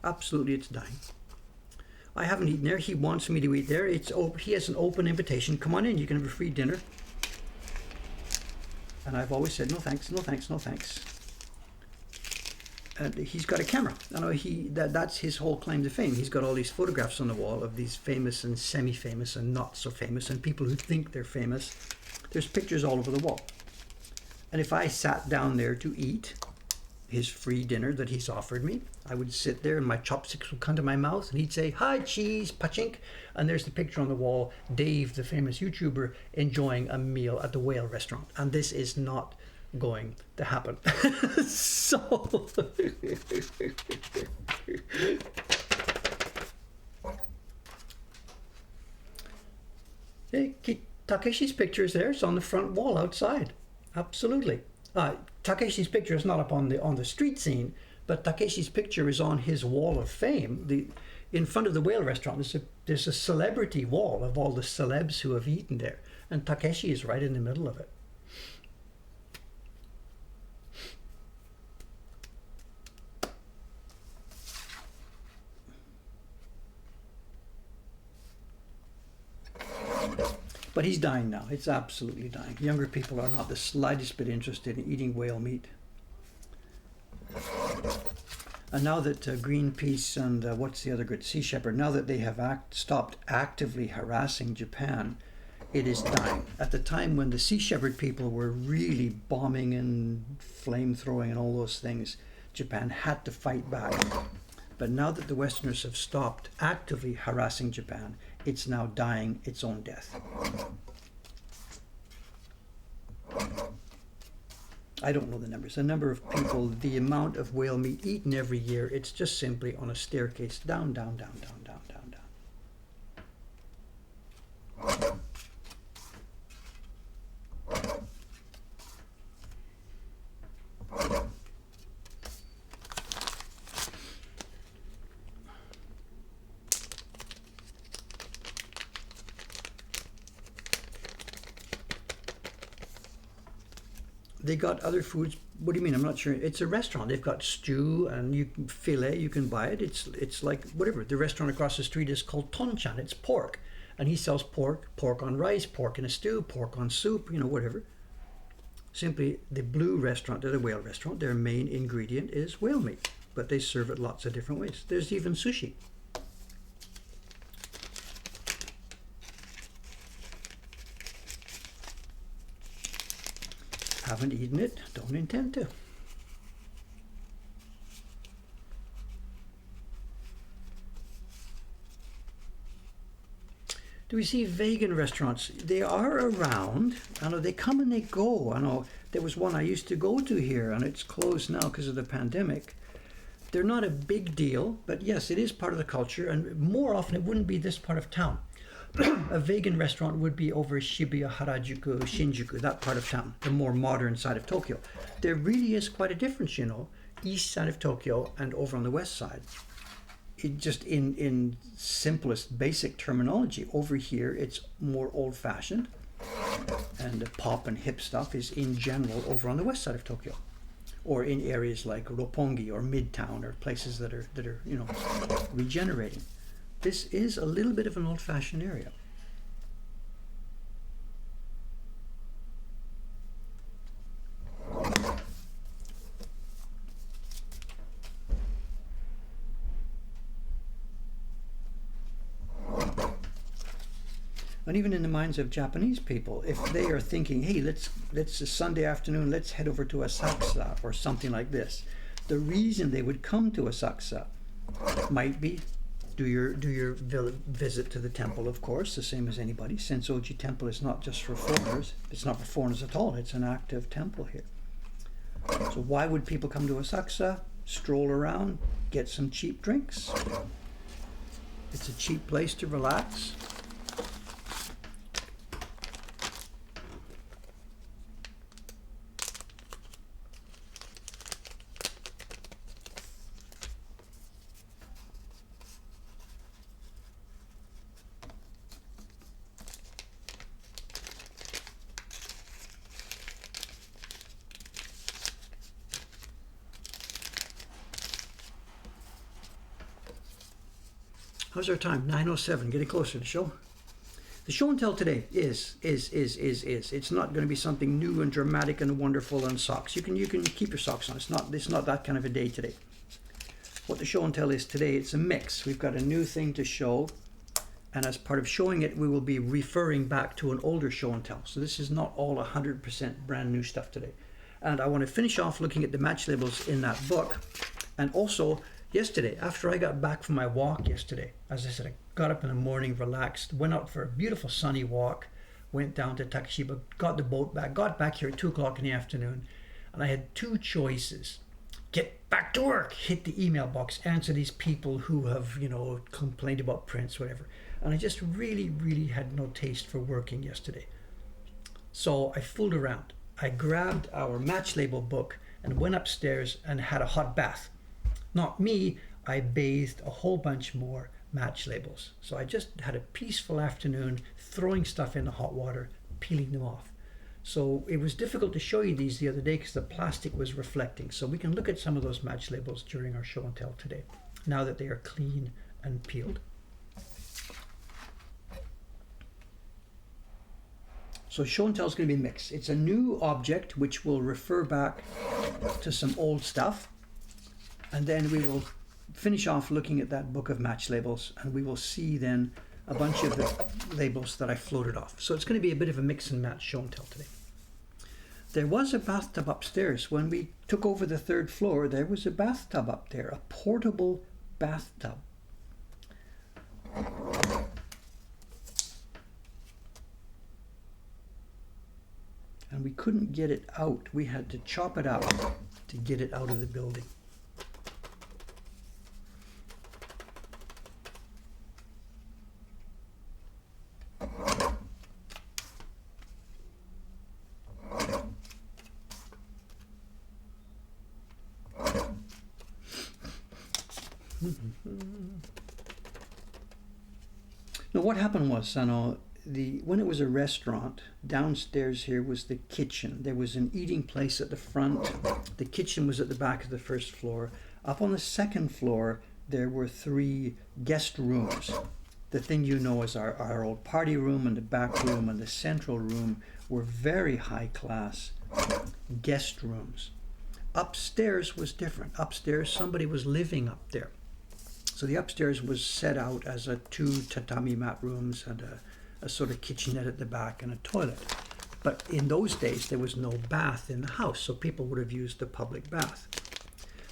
Absolutely, it's dying. I haven't eaten there. He wants me to eat there. He has an open invitation. Come on in. You can have a free dinner. And I've always said, no thanks, no thanks, no thanks. And he's got a camera. That's his whole claim to fame. He's got all these photographs on the wall of these famous and semi-famous and not so famous and people who think they're famous. There's pictures all over the wall. And if I sat down there to eat his free dinner that he's offered me, I would sit there and my chopsticks would come to my mouth and he'd say, "Hi, cheese, pachink." And there's the picture on the wall, Dave, the famous YouTuber, enjoying a meal at the whale restaurant. And this is not going to happen. So... Takeshi's picture is there. It's on the front wall outside. Absolutely. Takeshi's picture is not up on the street scene, but Takeshi's picture is on his wall of fame. In front of the whale restaurant, there's a celebrity wall of all the celebs who have eaten there, and Takeshi is right in the middle of it. But he's dying now. It's absolutely dying. Younger people are not the slightest bit interested in eating whale meat. And now that Greenpeace and what's the other good, Sea Shepherd, now that they have stopped actively harassing Japan, it is dying. At the time when the Sea Shepherd people were really bombing and flame-throwing and all those things, Japan had to fight back. But now that the Westerners have stopped actively harassing Japan, it's now dying its own death. I don't know the numbers. The number of people, the amount of whale meat eaten every year, it's just simply on a staircase down, down, down, down, down, down, down. They got other foods. What do you mean? I'm not sure. It's a restaurant. They've got stew and filet. You can buy it. It's like whatever. The restaurant across the street is called Tonchan. It's pork, and he sells pork on rice, pork in a stew, pork on soup. Whatever. Simply, the blue restaurant, the whale restaurant, their main ingredient is whale meat, but they serve it lots of different ways. There's even sushi. Haven't eaten it, don't intend to. Do we see vegan restaurants? They are around. I know they come and they go. I know there was one I used to go to here and it's closed now because of the pandemic. They're not a big deal, but yes, it is part of the culture, and more often it wouldn't be this part of town. A vegan restaurant would be over Shibuya, Harajuku, Shinjuku, that part of town, the more modern side of Tokyo. There really is quite a difference, east side of Tokyo and over on the west side. It just in simplest basic terminology, over here it's more old-fashioned, and the pop and hip stuff is in general over on the west side of Tokyo, or in areas like Roppongi or Midtown, or places that are regenerating. This is a little bit of an old-fashioned area. And even in the minds of Japanese people, if they are thinking, hey, let's Sunday afternoon, let's head over to Asakusa or something like this, the reason they would come to Asakusa might be do your visit to the temple, of course, the same as anybody. Sensoji Temple is not just for foreigners. It's not for foreigners at all. It's an active temple here. So why would people come to Asakusa? Stroll around, get some cheap drinks. It's a cheap place to relax. How's our time? 9:07, getting closer to the show. The show and tell today is. It's not going to be something new and dramatic and wonderful and socks. You can keep your socks on. It's not that kind of a day today. What the show and tell is today, it's a mix. We've got a new thing to show, and as part of showing it, we will be referring back to an older show and tell. So this is not all 100% brand new stuff today. And I want to finish off looking at the match labels in that book, and also yesterday, after I got back from my walk yesterday, as I said, I got up in the morning, relaxed, went out for a beautiful sunny walk, went down to Takeshiba, got the boat back, got back here at 2 o'clock in the afternoon, and I had two choices. Get back to work, hit the email box, answer these people who have, complained about prints, whatever. And I just really had no taste for working yesterday. So I fooled around. I grabbed our match label book and went upstairs and had a hot bath. Not me, I bathed a whole bunch more match labels. So I just had a peaceful afternoon throwing stuff in the hot water, peeling them off. So it was difficult to show you these the other day because the plastic was reflecting. So we can look at some of those match labels during our show and tell today, now that they are clean and peeled. So show and tell is going to be mixed. It's a new object which will refer back to some old stuff. And then we will finish off looking at that book of match labels, and we will see then a bunch of the labels that I floated off. So it's going to be a bit of a mix and match show and tell today. There was a bathtub upstairs. When we took over the 3rd floor, there was a bathtub up there, a portable bathtub. And we couldn't get it out. We had to chop it out to get it out of the building. Now what happened was, when it was a restaurant, downstairs here was the kitchen. There was an eating place at the front. The kitchen was at the back of the 1st floor. Up on the 2nd floor, there were 3 guest rooms. The thing as our old party room and the back room and the central room were very high class guest rooms. Upstairs was different. Upstairs, somebody was living up there. So the upstairs was set out as 2 tatami mat rooms and a sort of kitchenette at the back and a toilet. But in those days, there was no bath in the house, so people would have used the public bath.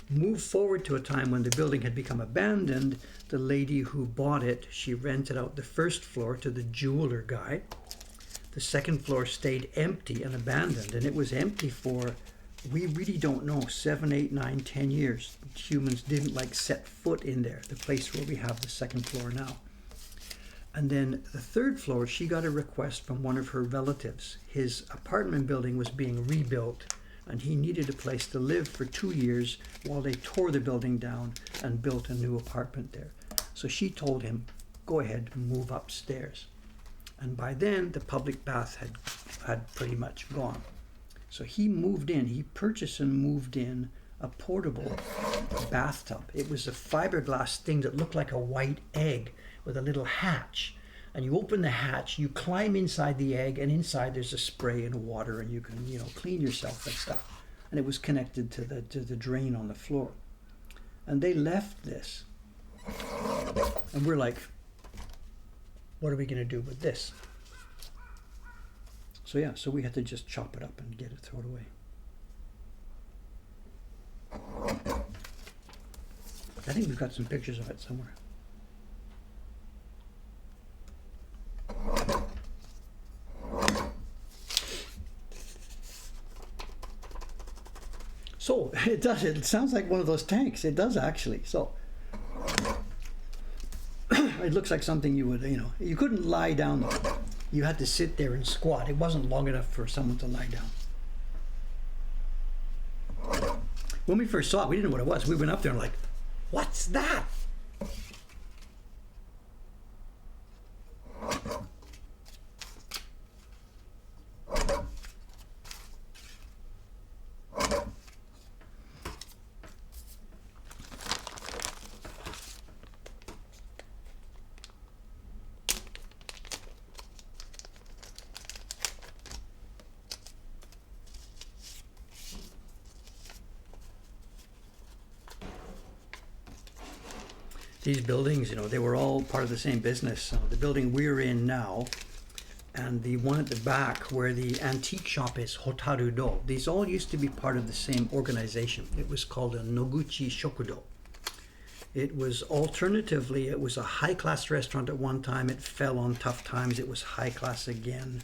Move forward to a time when the building had become abandoned. The lady who bought it, she rented out the 1st floor to the jeweler guy. The 2nd floor stayed empty and abandoned, and it was empty for, we really don't know, 7, 8, 9, 10 years. Humans didn't set foot in there, the place where we have the 2nd floor now. And then the 3rd floor, she got a request from one of her relatives. His apartment building was being rebuilt, and he needed a place to live for 2 years while they tore the building down and built a new apartment there. So she told him, go ahead, move upstairs. And by then, the public bath had pretty much gone. So he moved in, he purchased and moved in a portable bathtub. It was a fiberglass thing that looked like a white egg with a little hatch. And you open the hatch, you climb inside the egg, and inside there's a spray and water, and you can, clean yourself and stuff. And it was connected to the drain on the floor. And they left this. And we're like, what are we going to do with this? So we had to just chop it up and get it thrown away. I think we've got some pictures of it somewhere. Oh, it does. It sounds like one of those tanks. It does actually. So it looks like something you would, you couldn't lie down though. You had to sit there and squat. It wasn't long enough for someone to lie down. When we first saw it, we didn't know what it was. We went up there and like, what's that? These buildings, they were all part of the same business. So the building we're in now, and the one at the back where the antique shop is, Hotaru-do, these all used to be part of the same organization. It was called a Noguchi Shokudo. It was a high-class restaurant at one time. It fell on tough times. It was high-class again.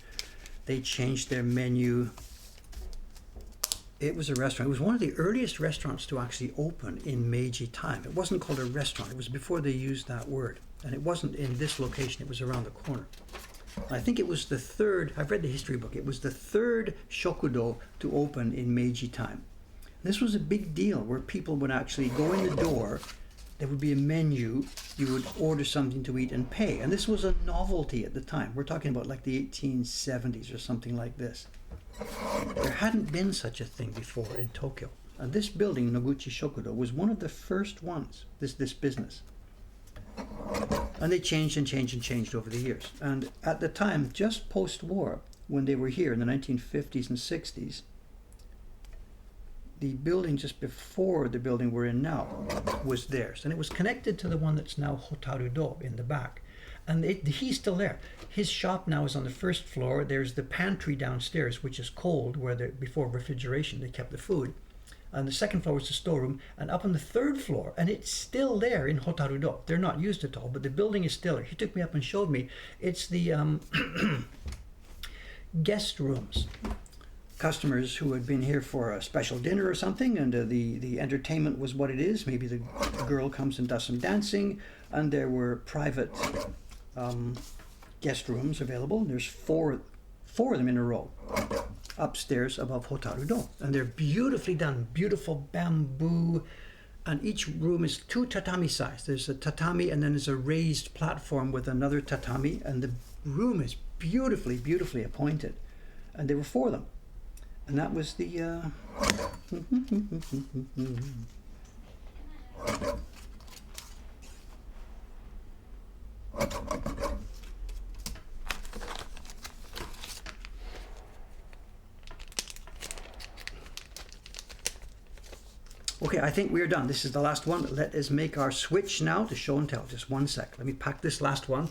They changed their menu. It was a restaurant. It was one of the earliest restaurants to actually open in Meiji time. It wasn't called a restaurant. It was before they used that word. And it wasn't in this location. It was around the corner. I think it was the third, I've read the history book, it was the third shokudo to open in Meiji time. This was a big deal where people would actually go in the door, there would be a menu, you would order something to eat and pay. And this was a novelty at the time. We're talking about like the 1870s or something like this. There hadn't been such a thing before in Tokyo. And this building, Noguchi Shokudo, was one of the first ones, this business. And they changed and changed and changed over the years. And at the time, just post-war, when they were here in the 1950s and 60s, the building just before the building we're in now was theirs. And it was connected to the one that's now Hotaru-do in the back. And he's still there. His shop now is on the first floor. There's the pantry downstairs, which is cold, where before refrigeration they kept the food. And the second floor was the storeroom. And up on the third floor, and it's still there in Hotaru-do. They're not used at all, but the building is still there. He took me up and showed me. It's the guest rooms. Customers who had been here for a special dinner or something, and the entertainment was what it is. Maybe the girl comes and does some dancing, and there were private guest rooms available. There's four of them in a row upstairs above Hotaru-do, and they're beautifully done, beautiful bamboo, and each room is 2 tatami size. There's a tatami and then there's a raised platform with another tatami, and the room is beautifully, beautifully appointed, and there were 4 of them, and that was the Okay, I think we're done. This is the last one. Let us make our switch now to show and tell. Just one sec. Let me pack this last one.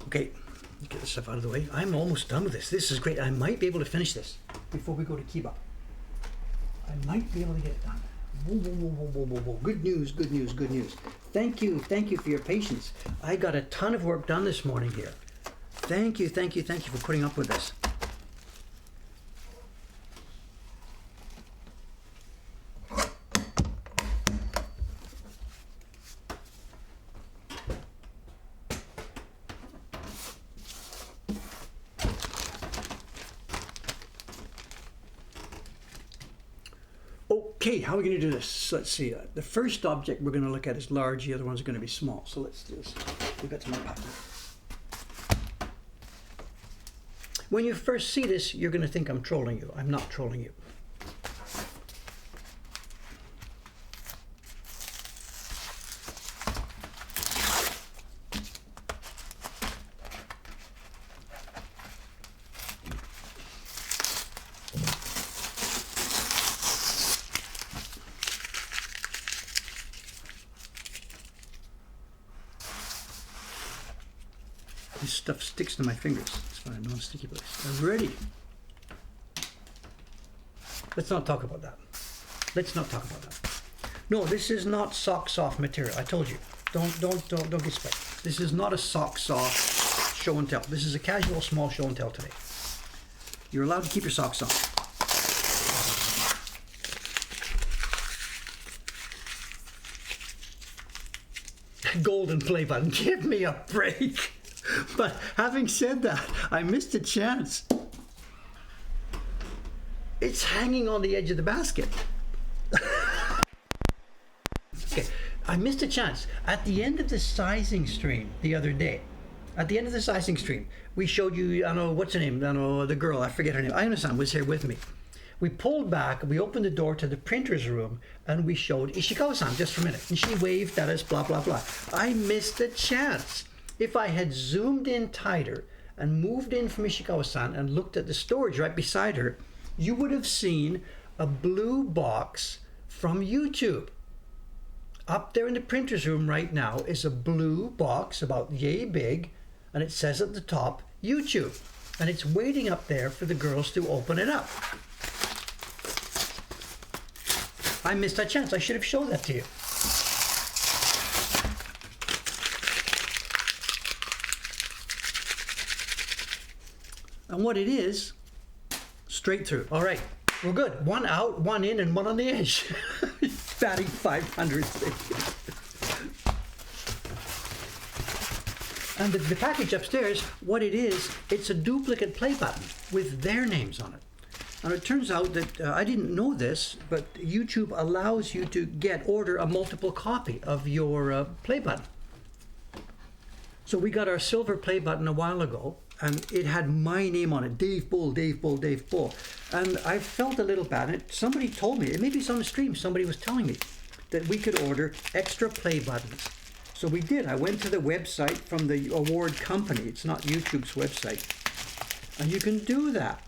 Okay, get this stuff out of the way. I'm almost done with this. This is great. I might be able to finish this before we go to Kiba. I might be able to get it done. Whoa, whoa, whoa, whoa, whoa, whoa. Good news, good news, good news. Thank you for your patience. I got a ton of work done this morning here. Thank you for putting up with this. Okay, how are we going to do this? Let's see. The first object we're going to look at is large. The other ones are going to be small. So let's do this. We've got some unpacking. When you first see this, you're going to think I'm trolling you. I'm not trolling you. This stuff sticks to my fingers. It's fine, non-sticky place. I'm ready. Let's not talk about that. Let's not talk about that. No, this is not sock soft material. I told you. Don't get spiked. This is not a sock soft show and tell. This is a casual small show and tell today. You're allowed to keep your socks on. Golden play button. Give me a break. But having said that, I missed a chance. It's hanging on the edge of the basket. Okay, I missed a chance. At the end of the sizing stream the other day, we showed you, I don't know, what's her name? I don't know, the girl, I forget her name. Ayano-san was here with me. We pulled back, we opened the door to the printer's room, and we showed Ishikawa-san just for a minute. And she waved at us, blah, blah, blah. I missed a chance. If I had zoomed in tighter and moved in from Ishikawa-san and looked at the storage right beside her, you would have seen a blue box from YouTube. Up there in the printer's room right now is a blue box about yay big, and it says at the top, YouTube. And it's waiting up there for the girls to open it up. I missed that chance. I should have showed that to you. And what it is, straight through. All right, we're good. One out, one in, and one on the edge. Batting 500. And the package upstairs, what it is, it's a duplicate play button with their names on it. And it turns out that, I didn't know this, but YouTube allows you to order a multiple copy of your play button. So we got our silver play button a while ago, and it had my name on it, Dave Bull, Dave Bull, Dave Bull. And I felt a little bad. Somebody told me, maybe it's on the stream, somebody was telling me that we could order extra play buttons. So we did. I went to the website from the award company. It's not YouTube's website. And you can do that.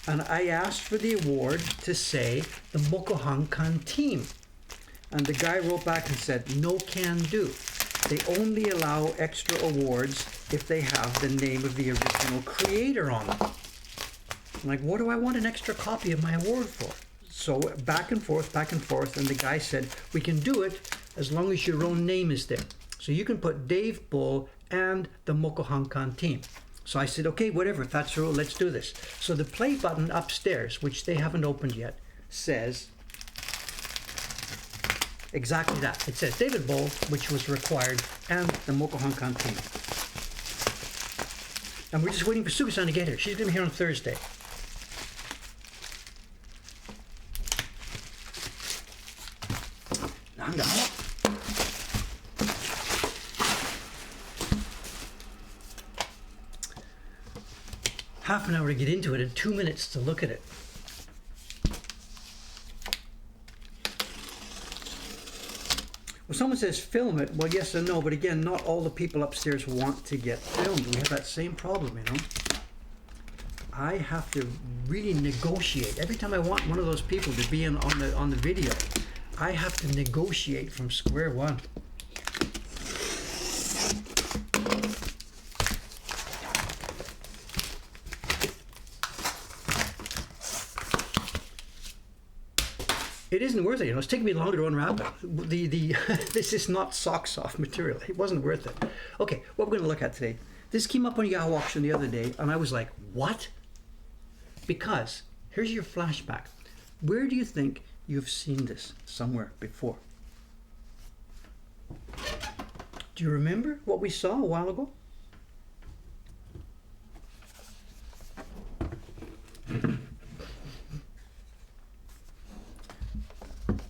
And I asked for the award to say the Mokuhankan team. And the guy wrote back and said, no can do. They only allow extra awards if they have the name of the original creator on it. I'm like, what do I want an extra copy of my award for? So back and forth, and the guy said, we can do it as long as your own name is there. So you can put Dave Bull and the Mokuhankan team. So I said, okay, whatever, if that's the rule, let's do this. So the play button upstairs, which they haven't opened yet, says exactly that. It says David Bull, which was required, and the Mokuhankan team. And we're just waiting for Suga-san to get here. She's going to be here on Thursday. Half an hour to get into it and 2 minutes to look at it. Well, someone says film it. Well, yes and no, but again, not all the people upstairs want to get filmed. We have that same problem, you know. I have to really negotiate. Every time I want one of those people to be on the video, I have to negotiate from square one. It isn't worth it, you know. It's taking me longer to unwrap it. This is not sock soft material. It wasn't worth it. Okay, what we're going to look at today. This came up on Yahoo Auction the other day, and I was like, what? Because here's your flashback. Where do you think you've seen this somewhere before? Do you remember what we saw a while ago?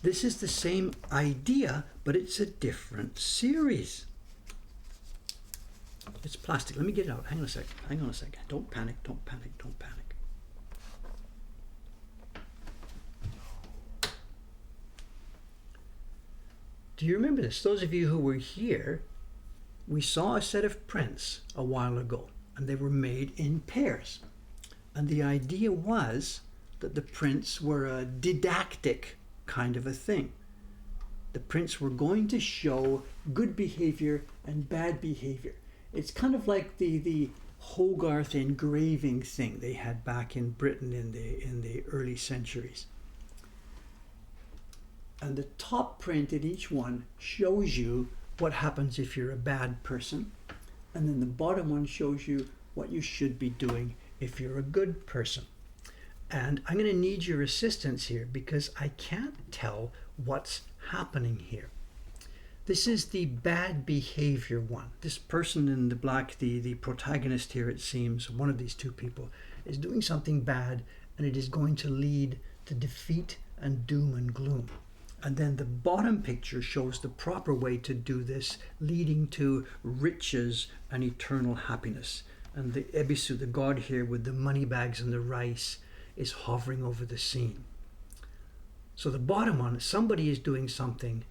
This is the same idea, but it's a different series. It's plastic. Let me get it out. Hang on a sec. Hang on a sec. Don't panic. Don't panic. Don't panic. Do you remember this? Those of you who were here, we saw a set of prints a while ago, and they were made in pairs. And the idea was that the prints were a didactic kind of a thing. The prints were going to show good behavior and bad behavior. It's kind of like the Hogarth engraving thing they had back in Britain in the early centuries. And the top print in each one shows you what happens if you're a bad person. And then the bottom one shows you what you should be doing if you're a good person. And I'm going to need your assistance here because I can't tell what's happening here. This is the bad behavior one. This person in the black, the protagonist here, it seems, one of these two people, is doing something bad, and it is going to lead to defeat and doom and gloom. And then the bottom picture shows the proper way to do this, leading to riches and eternal happiness. And the Ebisu, the god here with the money bags and the rice, is hovering over the scene. So the bottom one, somebody is doing something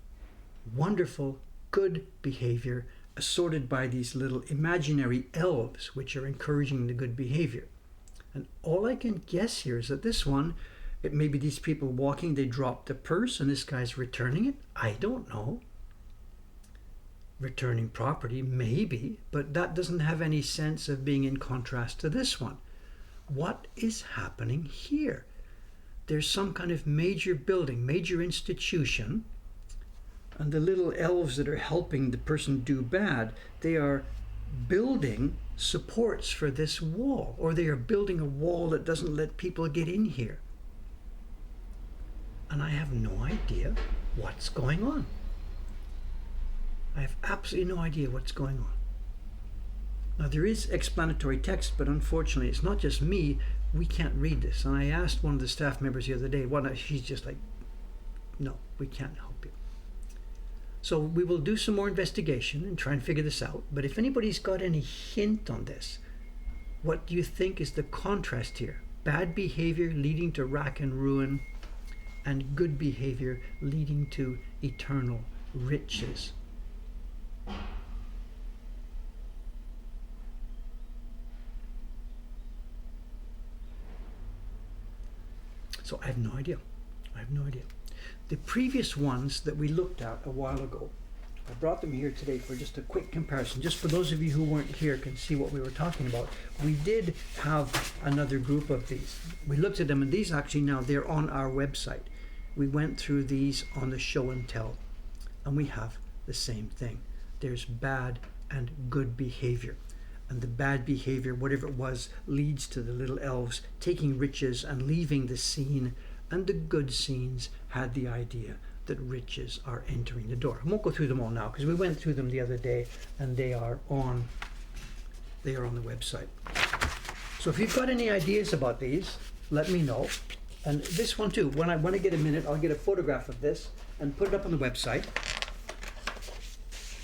wonderful, good behavior, assorted by these little imaginary elves, which are encouraging the good behavior. And all I can guess here is that this one, it may be these people walking, they dropped the purse and this guy's returning it. I don't know. Returning property, maybe, but that doesn't have any sense of being in contrast to this one. What is happening here? There's some kind of major building, major institution, and the little elves that are helping the person do bad, they are building supports for this wall, or they are building a wall that doesn't let people get in here. And I have no idea what's going on. I have absolutely no idea what's going on. Now there is explanatory text, but unfortunately it's not just me, we can't read this. And I asked one of the staff members the other day, she's just like, no, we can't help you. So we will do some more investigation and try and figure this out. But if anybody's got any hint on this, what do you think is the contrast here? Bad behavior leading to rack and ruin, and good behavior leading to eternal riches. So I have no idea. I have no idea. The previous ones that we looked at a while ago, I brought them here today for just a quick comparison, just for those of you who weren't here can see what we were talking about. We did have another group of these. We looked at them, and these actually now, they're on our website. We went through these on the show and tell, and we have the same thing. There's bad and good behavior. And the bad behavior, whatever it was, leads to the little elves taking riches and leaving the scene. And the good scenes had the idea that riches are entering the door. I won't go through them all now because we went through them the other day, and they are on the website. So if you've got any ideas about these, let me know. And this one too, when I get a minute, I'll get a photograph of this and put it up on the website.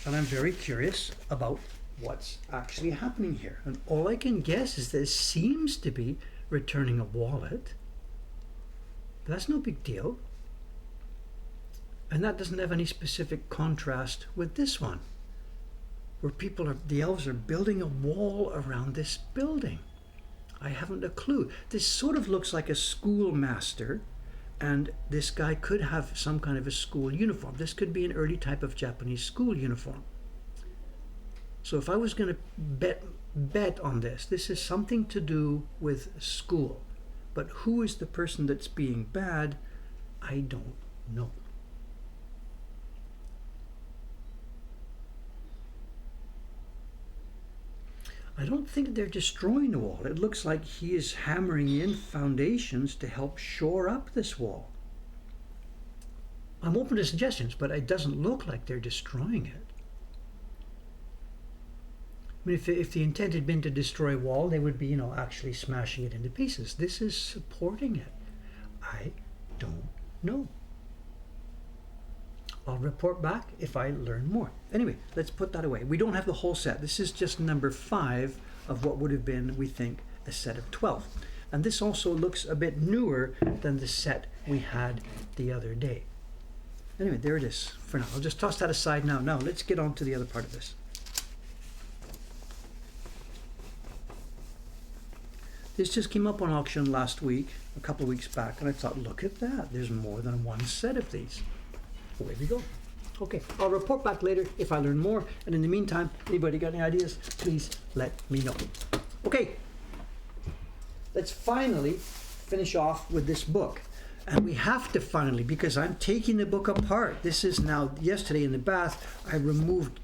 And I'm very curious about what's actually happening here. And all I can guess is this seems to be returning a wallet. But that's no big deal. And that doesn't have any specific contrast with this one, where the elves are building a wall around this building. I haven't a clue. This sort of looks like a schoolmaster, and this guy could have some kind of a school uniform. This could be an early type of Japanese school uniform. So if I was going to bet on this is something to do with school. But who is the person that's being bad? I don't know. I don't think they're destroying the wall. It looks like he is hammering in foundations to help shore up this wall. I'm open to suggestions, but it doesn't look like they're destroying it. I mean, if the intent had been to destroy a wall, they would be, actually smashing it into pieces. This is supporting it. I don't know. I'll report back if I learn more. Anyway, let's put that away. We don't have the whole set. This is just number 5 of what would have been, we think, a set of 12. And this also looks a bit newer than the set we had the other day. Anyway, there it is for now. I'll just toss that aside now. Now, let's get on to the other part of this. This just came up on auction last week, a couple of weeks back, and I thought, look at that. There's more than one set of these. Away we go. Okay, I'll report back later if I learn more. And in the meantime, anybody got any ideas, please let me know. Okay, let's finally finish off with this book. And we have to finally, because I'm taking the book apart. This is now, yesterday in the bath, I removed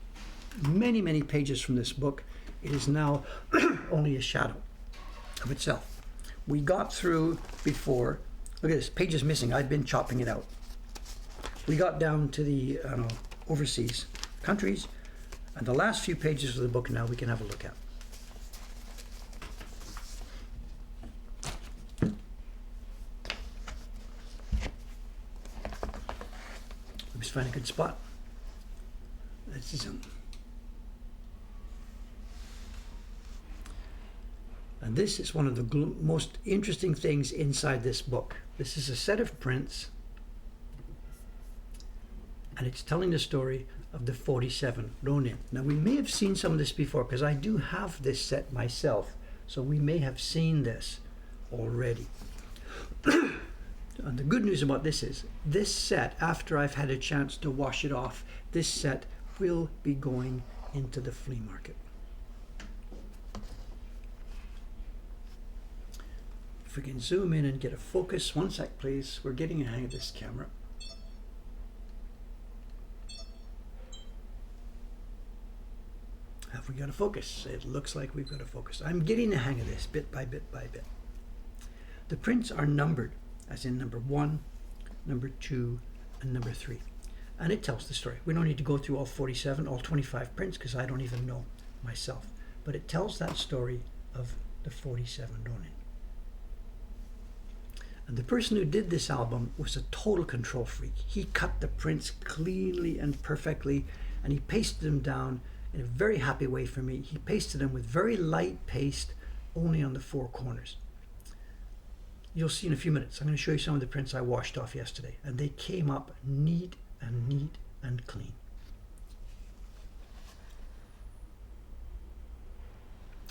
many, many pages from this book. It is now only a shadow of itself. We got through before, look at this, page is missing. I've been chopping it out. We got down to the overseas countries, and the last few pages of the book now we can have a look at. Let's find a good spot. Let's zoom. And this is one of the most interesting things inside this book. This is a set of prints, and it's telling the story of the 47 Ronin. Now, we may have seen some of this before, because I do have this set myself, so we may have seen this already. And the good news about this is, this set, after I've had a chance to wash it off, this set will be going into the flea market. If we can zoom in and get a focus, one sec please, we're getting a hang of this camera. Have we got a focus? It looks like we've got a focus. I'm getting the hang of this bit by bit by bit. The prints are numbered, as in number 1, number 2, and number 3. And it tells the story. We don't need to go through all 47, all 25 prints, because I don't even know myself. But it tells that story of the 47 Ronin. And the person who did this album was a total control freak. He cut the prints cleanly and perfectly, and he pasted them down in a very happy way for me. He pasted them with very light paste, only on the 4 corners. You'll see in a few minutes. I'm going to show you some of the prints I washed off yesterday, and they came up neat and clean.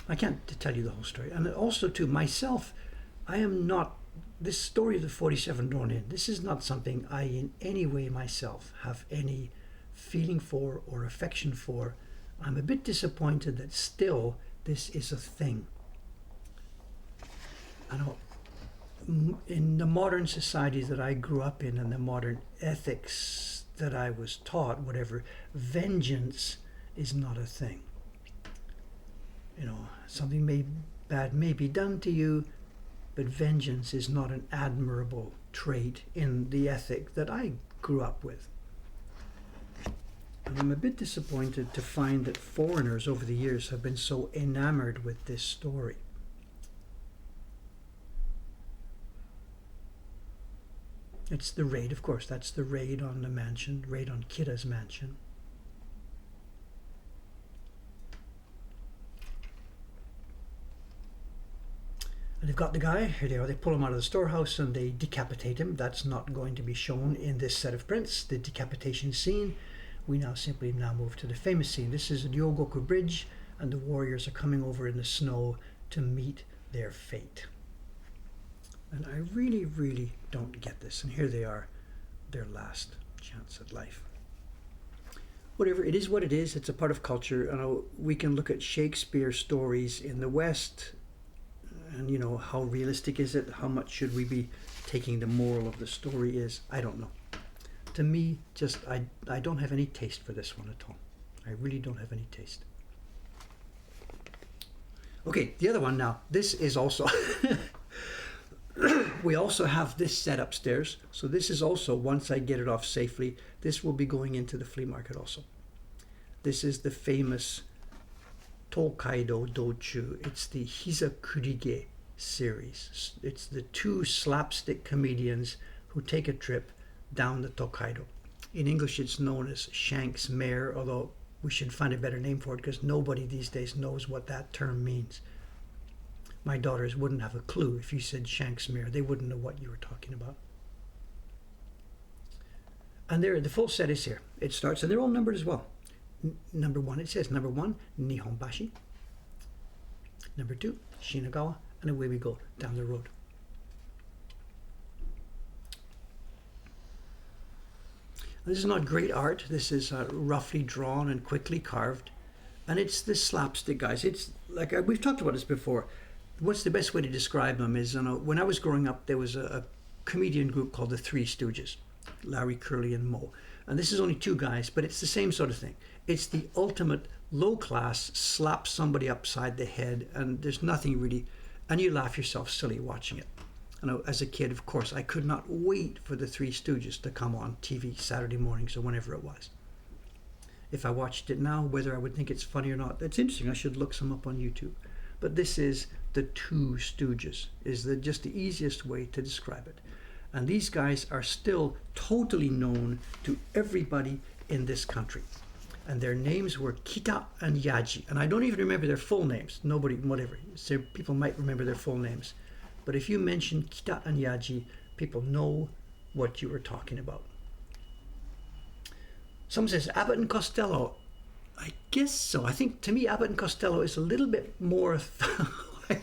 I can't tell you the whole story. And also to myself, I am not, this story of the 47 Ronin, this is not something I in any way myself have any feeling for or affection for. I'm a bit disappointed that still this is a thing. I know in the modern society that I grew up in and the modern ethics that I was taught, whatever, vengeance is not a thing. You know, something bad may be done to you, but vengeance is not an admirable trait in the ethic that I grew up with. And I'm a bit disappointed to find that foreigners over the years have been so enamored with this story. It's the raid, of course, that's the raid on the mansion, raid on Kira's mansion. And they've got the guy, here they are, they pull him out of the storehouse and they decapitate him. That's not going to be shown in this set of prints, the decapitation scene. We now simply move to the famous scene. This is the Ryogoku Bridge, and the warriors are coming over in the snow to meet their fate. And I really don't get this. And here they are, their last chance at life. Whatever, it is what it is. It's a part of culture. We can look at Shakespeare stories in the West, and you know, how realistic is it? How much should we be taking the moral of the story is? I don't know. To me, just I don't have any taste for this one at all. I really don't have any taste. Okay, the other one now. This is also we also have this set upstairs. So this is also, once I get it off safely, this will be going into the flea market also. This is the famous Tokaido Dochu. It's the Hizakurige series. It's the 2 slapstick comedians who take a trip down the Tokaido. In English, it's known as Shank's mare, although we should find a better name for it because nobody these days knows what that term means. My daughters wouldn't have a clue if you said Shank's mare. They wouldn't know what you were talking about. And there, the full set is here. It starts, and they're all numbered as well. Number 1, it says number 1, Nihonbashi. Number 2, Shinagawa, and away we go down the road. This is not great art. This is roughly drawn and quickly carved. And it's the slapstick, guys. It's like, we've talked about this before. What's the best way to describe them is, when I was growing up, there was a comedian group called the Three Stooges, Larry, Curly, and Moe. And this is only 2 guys, but it's the same sort of thing. It's the ultimate low class, slap somebody upside the head, and there's nothing really, and you laugh yourself silly watching it. As a kid, of course, I could not wait for the Three Stooges to come on TV Saturday mornings or whenever it was. If I watched it now, whether I would think it's funny or not, that's interesting. I should look some up on YouTube. But this is the Two Stooges, is just the easiest way to describe it. And these guys are still totally known to everybody in this country. And their names were Kita and Yaji. And I don't even remember their full names. Nobody, whatever. So people might remember their full names. But if you mention Kita and Yaji, people know what you were talking about. Someone says Abbott and Costello. I guess so. I think, to me, Abbott and Costello is a little bit more... I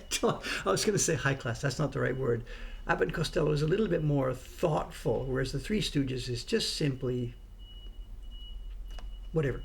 was going to say high class. That's not the right word. Abbott and Costello is a little bit more thoughtful, whereas the Three Stooges is just simply whatever,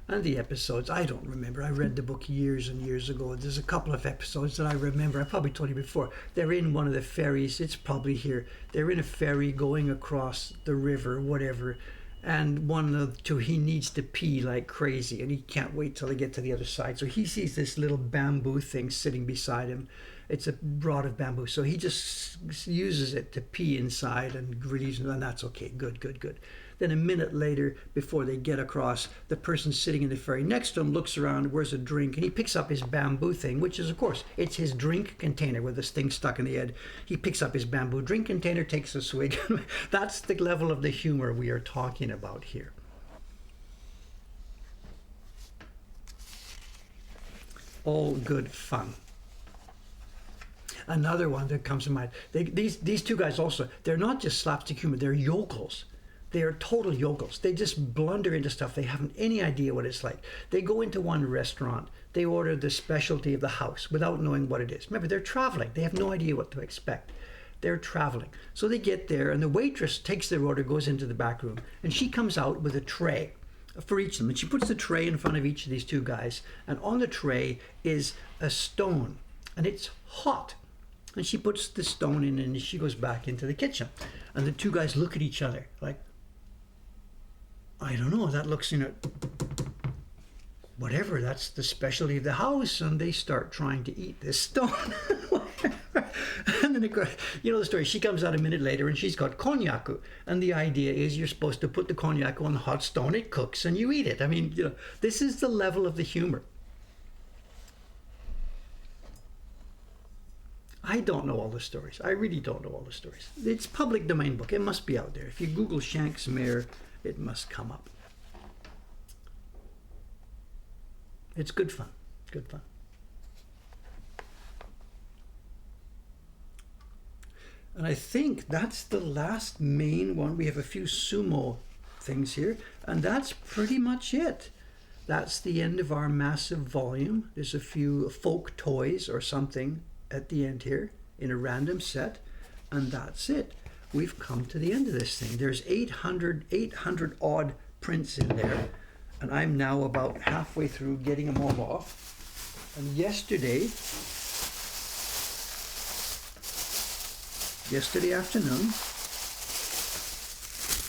And the episodes, I don't remember. I read the book years and years ago. There's a couple of episodes that I remember. I probably told you before. They're in one of the ferries. It's probably here. They're in a ferry going across the river, whatever. And one of the 2, he needs to pee like crazy, and he can't wait till they get to the other side. So he sees this little bamboo thing sitting beside him. It's a rod of bamboo. So he just uses it to pee inside and releases, and that's okay. Good, good, good. Then a minute later, before they get across, the person sitting in the ferry next to him looks around, where's a drink, and he picks up his bamboo thing, which is, of course, it's his drink container with this thing stuck in the head. He picks up his bamboo drink container, takes a swig. That's the level of the humor we are talking about here. All good fun. Another one that comes to mind, these 2 guys also, they're not just slapstick humor, they're yokels. They are total yokels. They just blunder into stuff. They haven't any idea what it's like. They go into one restaurant. They order the specialty of the house without knowing what it is. Remember, they're traveling. They have no idea what to expect. They're traveling. So they get there, and the waitress takes their order, goes into the back room, and she comes out with a tray for each of them. And she puts the tray in front of each of these 2 guys, and on the tray is a stone, and it's hot. And she puts the stone in, and she goes back into the kitchen. And the 2 guys look at each other like, I don't know, that looks, whatever, that's the specialty of the house. And they start trying to eat this stone. And then, the story, she comes out a minute later and she's got konnyaku. And the idea is you're supposed to put the konnyaku on the hot stone, it cooks, and you eat it. I mean, this is the level of the humor. I don't know all the stories. I really don't know all the stories. It's public domain book. It must be out there. If you Google Shank's mare, it must come up. It's good fun. Good fun. And I think that's the last main one. We have a few sumo things here, and that's pretty much it. That's the end of our massive volume. There's a few folk toys or something at the end here in a random set, and that's it. We've come to the end of this thing. There's 800 odd prints in there, and I'm now about halfway through getting them all off. And yesterday afternoon,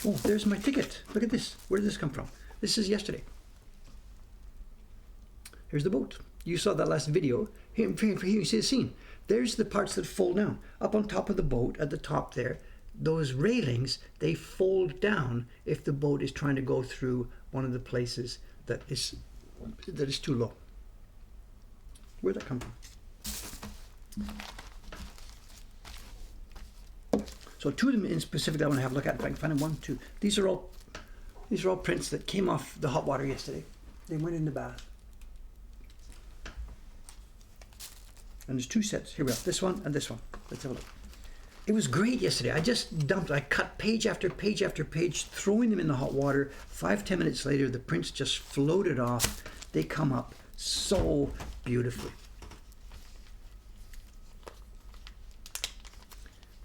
oh, there's my ticket. Look at this. Where did this come from? This is yesterday. Here's the boat. You saw that last video. Here you see the scene. There's the parts that fold down. Up on top of the boat, at the top there, those railings, they fold down if the boat is trying to go through one of the places that is too low. Where'd that come from? So two of them in specific I want to have a look at. If I can find them, one, two. These are all prints that came off the hot water yesterday. They went in the bath. And there's two sets. Here we are. This one and this one. Let's have a look. It was great yesterday. I cut page after page after page, throwing them in the hot water. 5-10 minutes later, the prints just floated off. They come up so beautifully.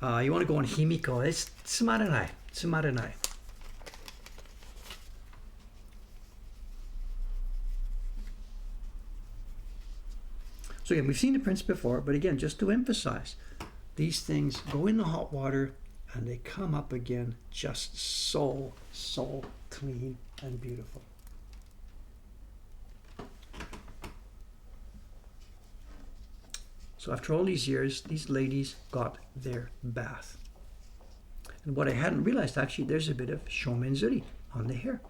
You want to go on Himiko? It's tsumaranai. Tsumaranai. So again, we've seen the prints before, but again, just to emphasize, these things go in the hot water and they come up again just so clean and beautiful. So after all these years, these ladies got their bath. And what I hadn't realized, actually, there's a bit of shomenzuri on the hair.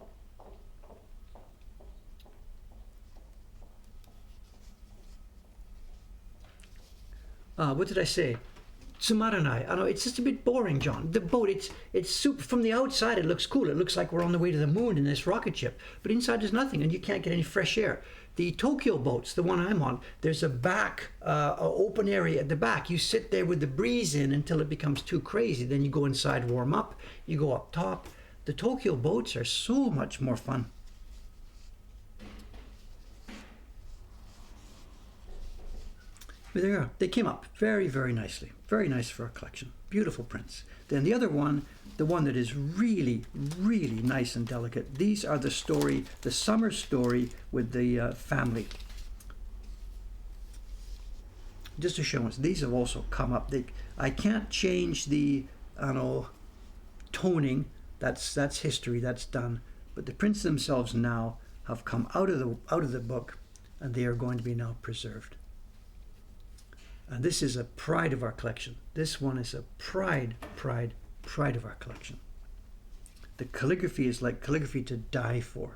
What did I say? Tsumaranai. I know it's just a bit boring, John. The boat, it's super. From the outside, it looks cool. It looks like we're on the way to the moon in this rocket ship. But inside, there's nothing, and you can't get any fresh air. The Tokyo boats, the one I'm on, there's a back, open area at the back. You sit there with the breeze in until it becomes too crazy. Then you go inside, warm up. You go up top. The Tokyo boats are so much more fun. But there you are. They came up very, very nicely. Very nice for our collection. Beautiful prints. Then the other one, the one that is really, really nice and delicate. These are the story, the summer story with the family. Just to show us, these have also come up. I can't change the, toning. That's history. That's done. But the prints themselves now have come out of the book, and they are going to be now preserved. And this is a pride of our collection. This one is a pride of our collection. The calligraphy is like calligraphy to die for.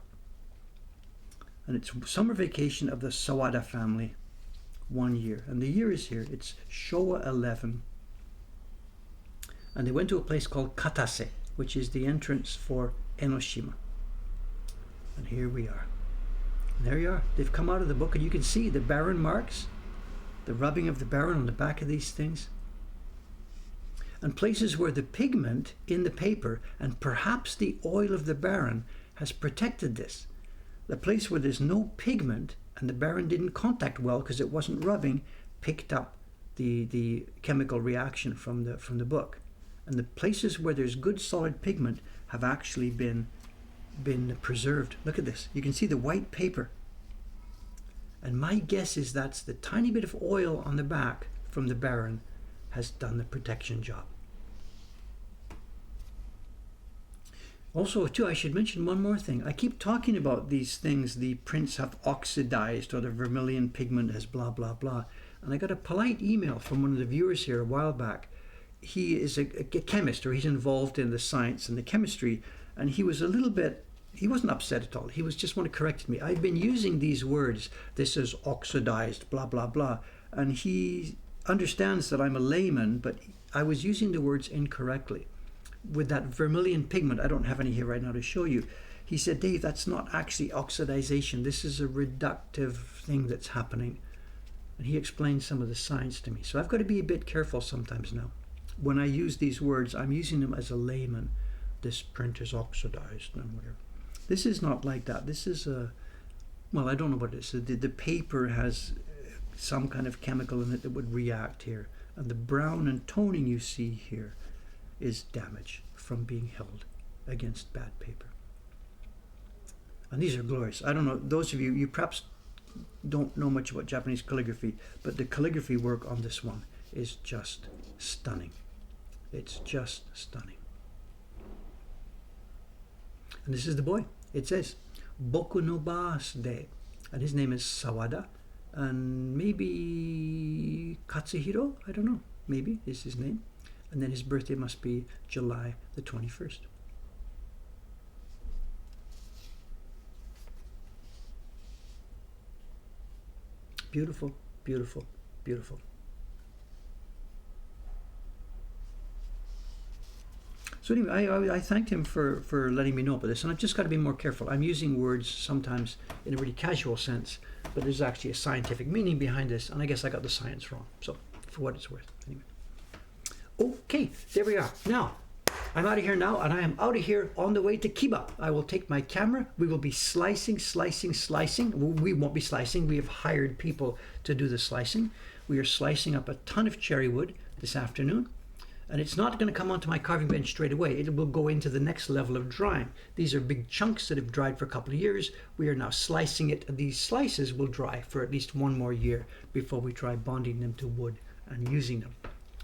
And it's summer vacation of the Sawada family, 1 year. And the year is here. It's Showa 11. And they went to a place called Katase, which is the entrance for Enoshima. And here we are. And there you are. They've come out of the book, and you can see the barren marks, the rubbing of the barren on the back of these things, and places where the pigment in the paper and perhaps the oil of the barren has protected this. The place where there's no pigment and the barren didn't contact well because it wasn't rubbing, picked up the chemical reaction from the book. And the places where there's good solid pigment have actually been preserved. Look at this. You can see the white paper. And my guess is that's the tiny bit of oil on the back from the barren has done the protection job. Also, too, I should mention one more thing. I keep talking about these things, the prints have oxidized or the vermilion pigment has blah, blah, blah. And I got a polite email from one of the viewers here a while back. He is a chemist, or he's involved in the science and the chemistry, and he was a little bit, he wasn't upset at all. He was just want to correct me. I've been using these words. This is oxidized, blah, blah, blah. And he understands that I'm a layman, but I was using the words incorrectly. With that vermilion pigment, I don't have any here right now to show you. He said, Dave, that's not actually oxidization. This is a reductive thing that's happening. And he explained some of the science to me. So I've got to be a bit careful sometimes now. When I use these words, I'm using them as a layman. This print is oxidized and whatever. This is not like that. This is well, I don't know what it is. The paper has some kind of chemical in it that would react here. And the brown and toning you see here is damage from being held against bad paper. And these are glorious. I don't know, those of you perhaps don't know much about Japanese calligraphy, but the calligraphy work on this one is just stunning. It's just stunning. And this is the boy. It says, Boku no birthday. And his name is Sawada. And maybe Katsuhiro? I don't know. Maybe is his name. And then his birthday must be July the 21st. Beautiful, beautiful, beautiful. So anyway, I thanked him for letting me know about this, and I've just got to be more careful. I'm using words sometimes in a really casual sense, but there's actually a scientific meaning behind this, and I guess I got the science wrong. So for what it's worth, anyway. Okay, there we are. Now, I'm out of here now, and I am out of here on the way to Kiba. I will take my camera. We will be slicing. We won't be slicing. We have hired people to do the slicing. We are slicing up a ton of cherry wood this afternoon. And it's not going to come onto my carving bench straight away. It will go into the next level of drying. These are big chunks that have dried for a couple of years. We are now slicing it. These slices will dry for at least one more year before we try bonding them to wood and using them.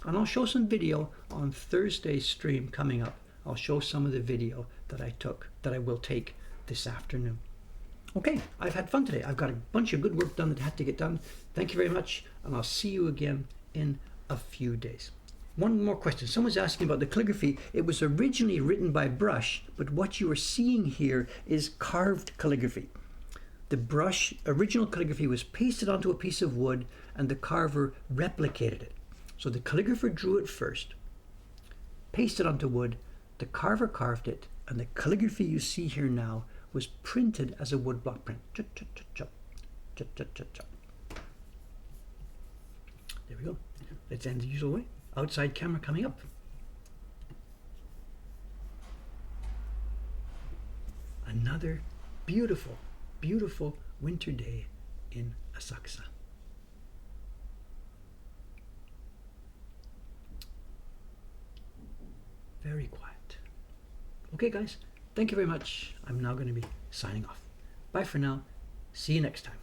And I'll show some video on Thursday's stream coming up. I'll show some of the video that I will take this afternoon. Okay, I've had fun today. I've got a bunch of good work done that had to get done. Thank you very much, and I'll see you again in a few days. One more question. Someone's asking about the calligraphy. It was originally written by brush, but what you are seeing here is carved calligraphy. The brush, original calligraphy, was pasted onto a piece of wood, and the carver replicated it. So the calligrapher drew it first, pasted onto wood, the carver carved it, and the calligraphy you see here now was printed as a woodblock print. There we go. Let's end the usual way. Outside camera coming up. Another beautiful, beautiful winter day in Asakusa. Very quiet. Okay, guys, thank you very much. I'm now going to be signing off. Bye for now. See you next time.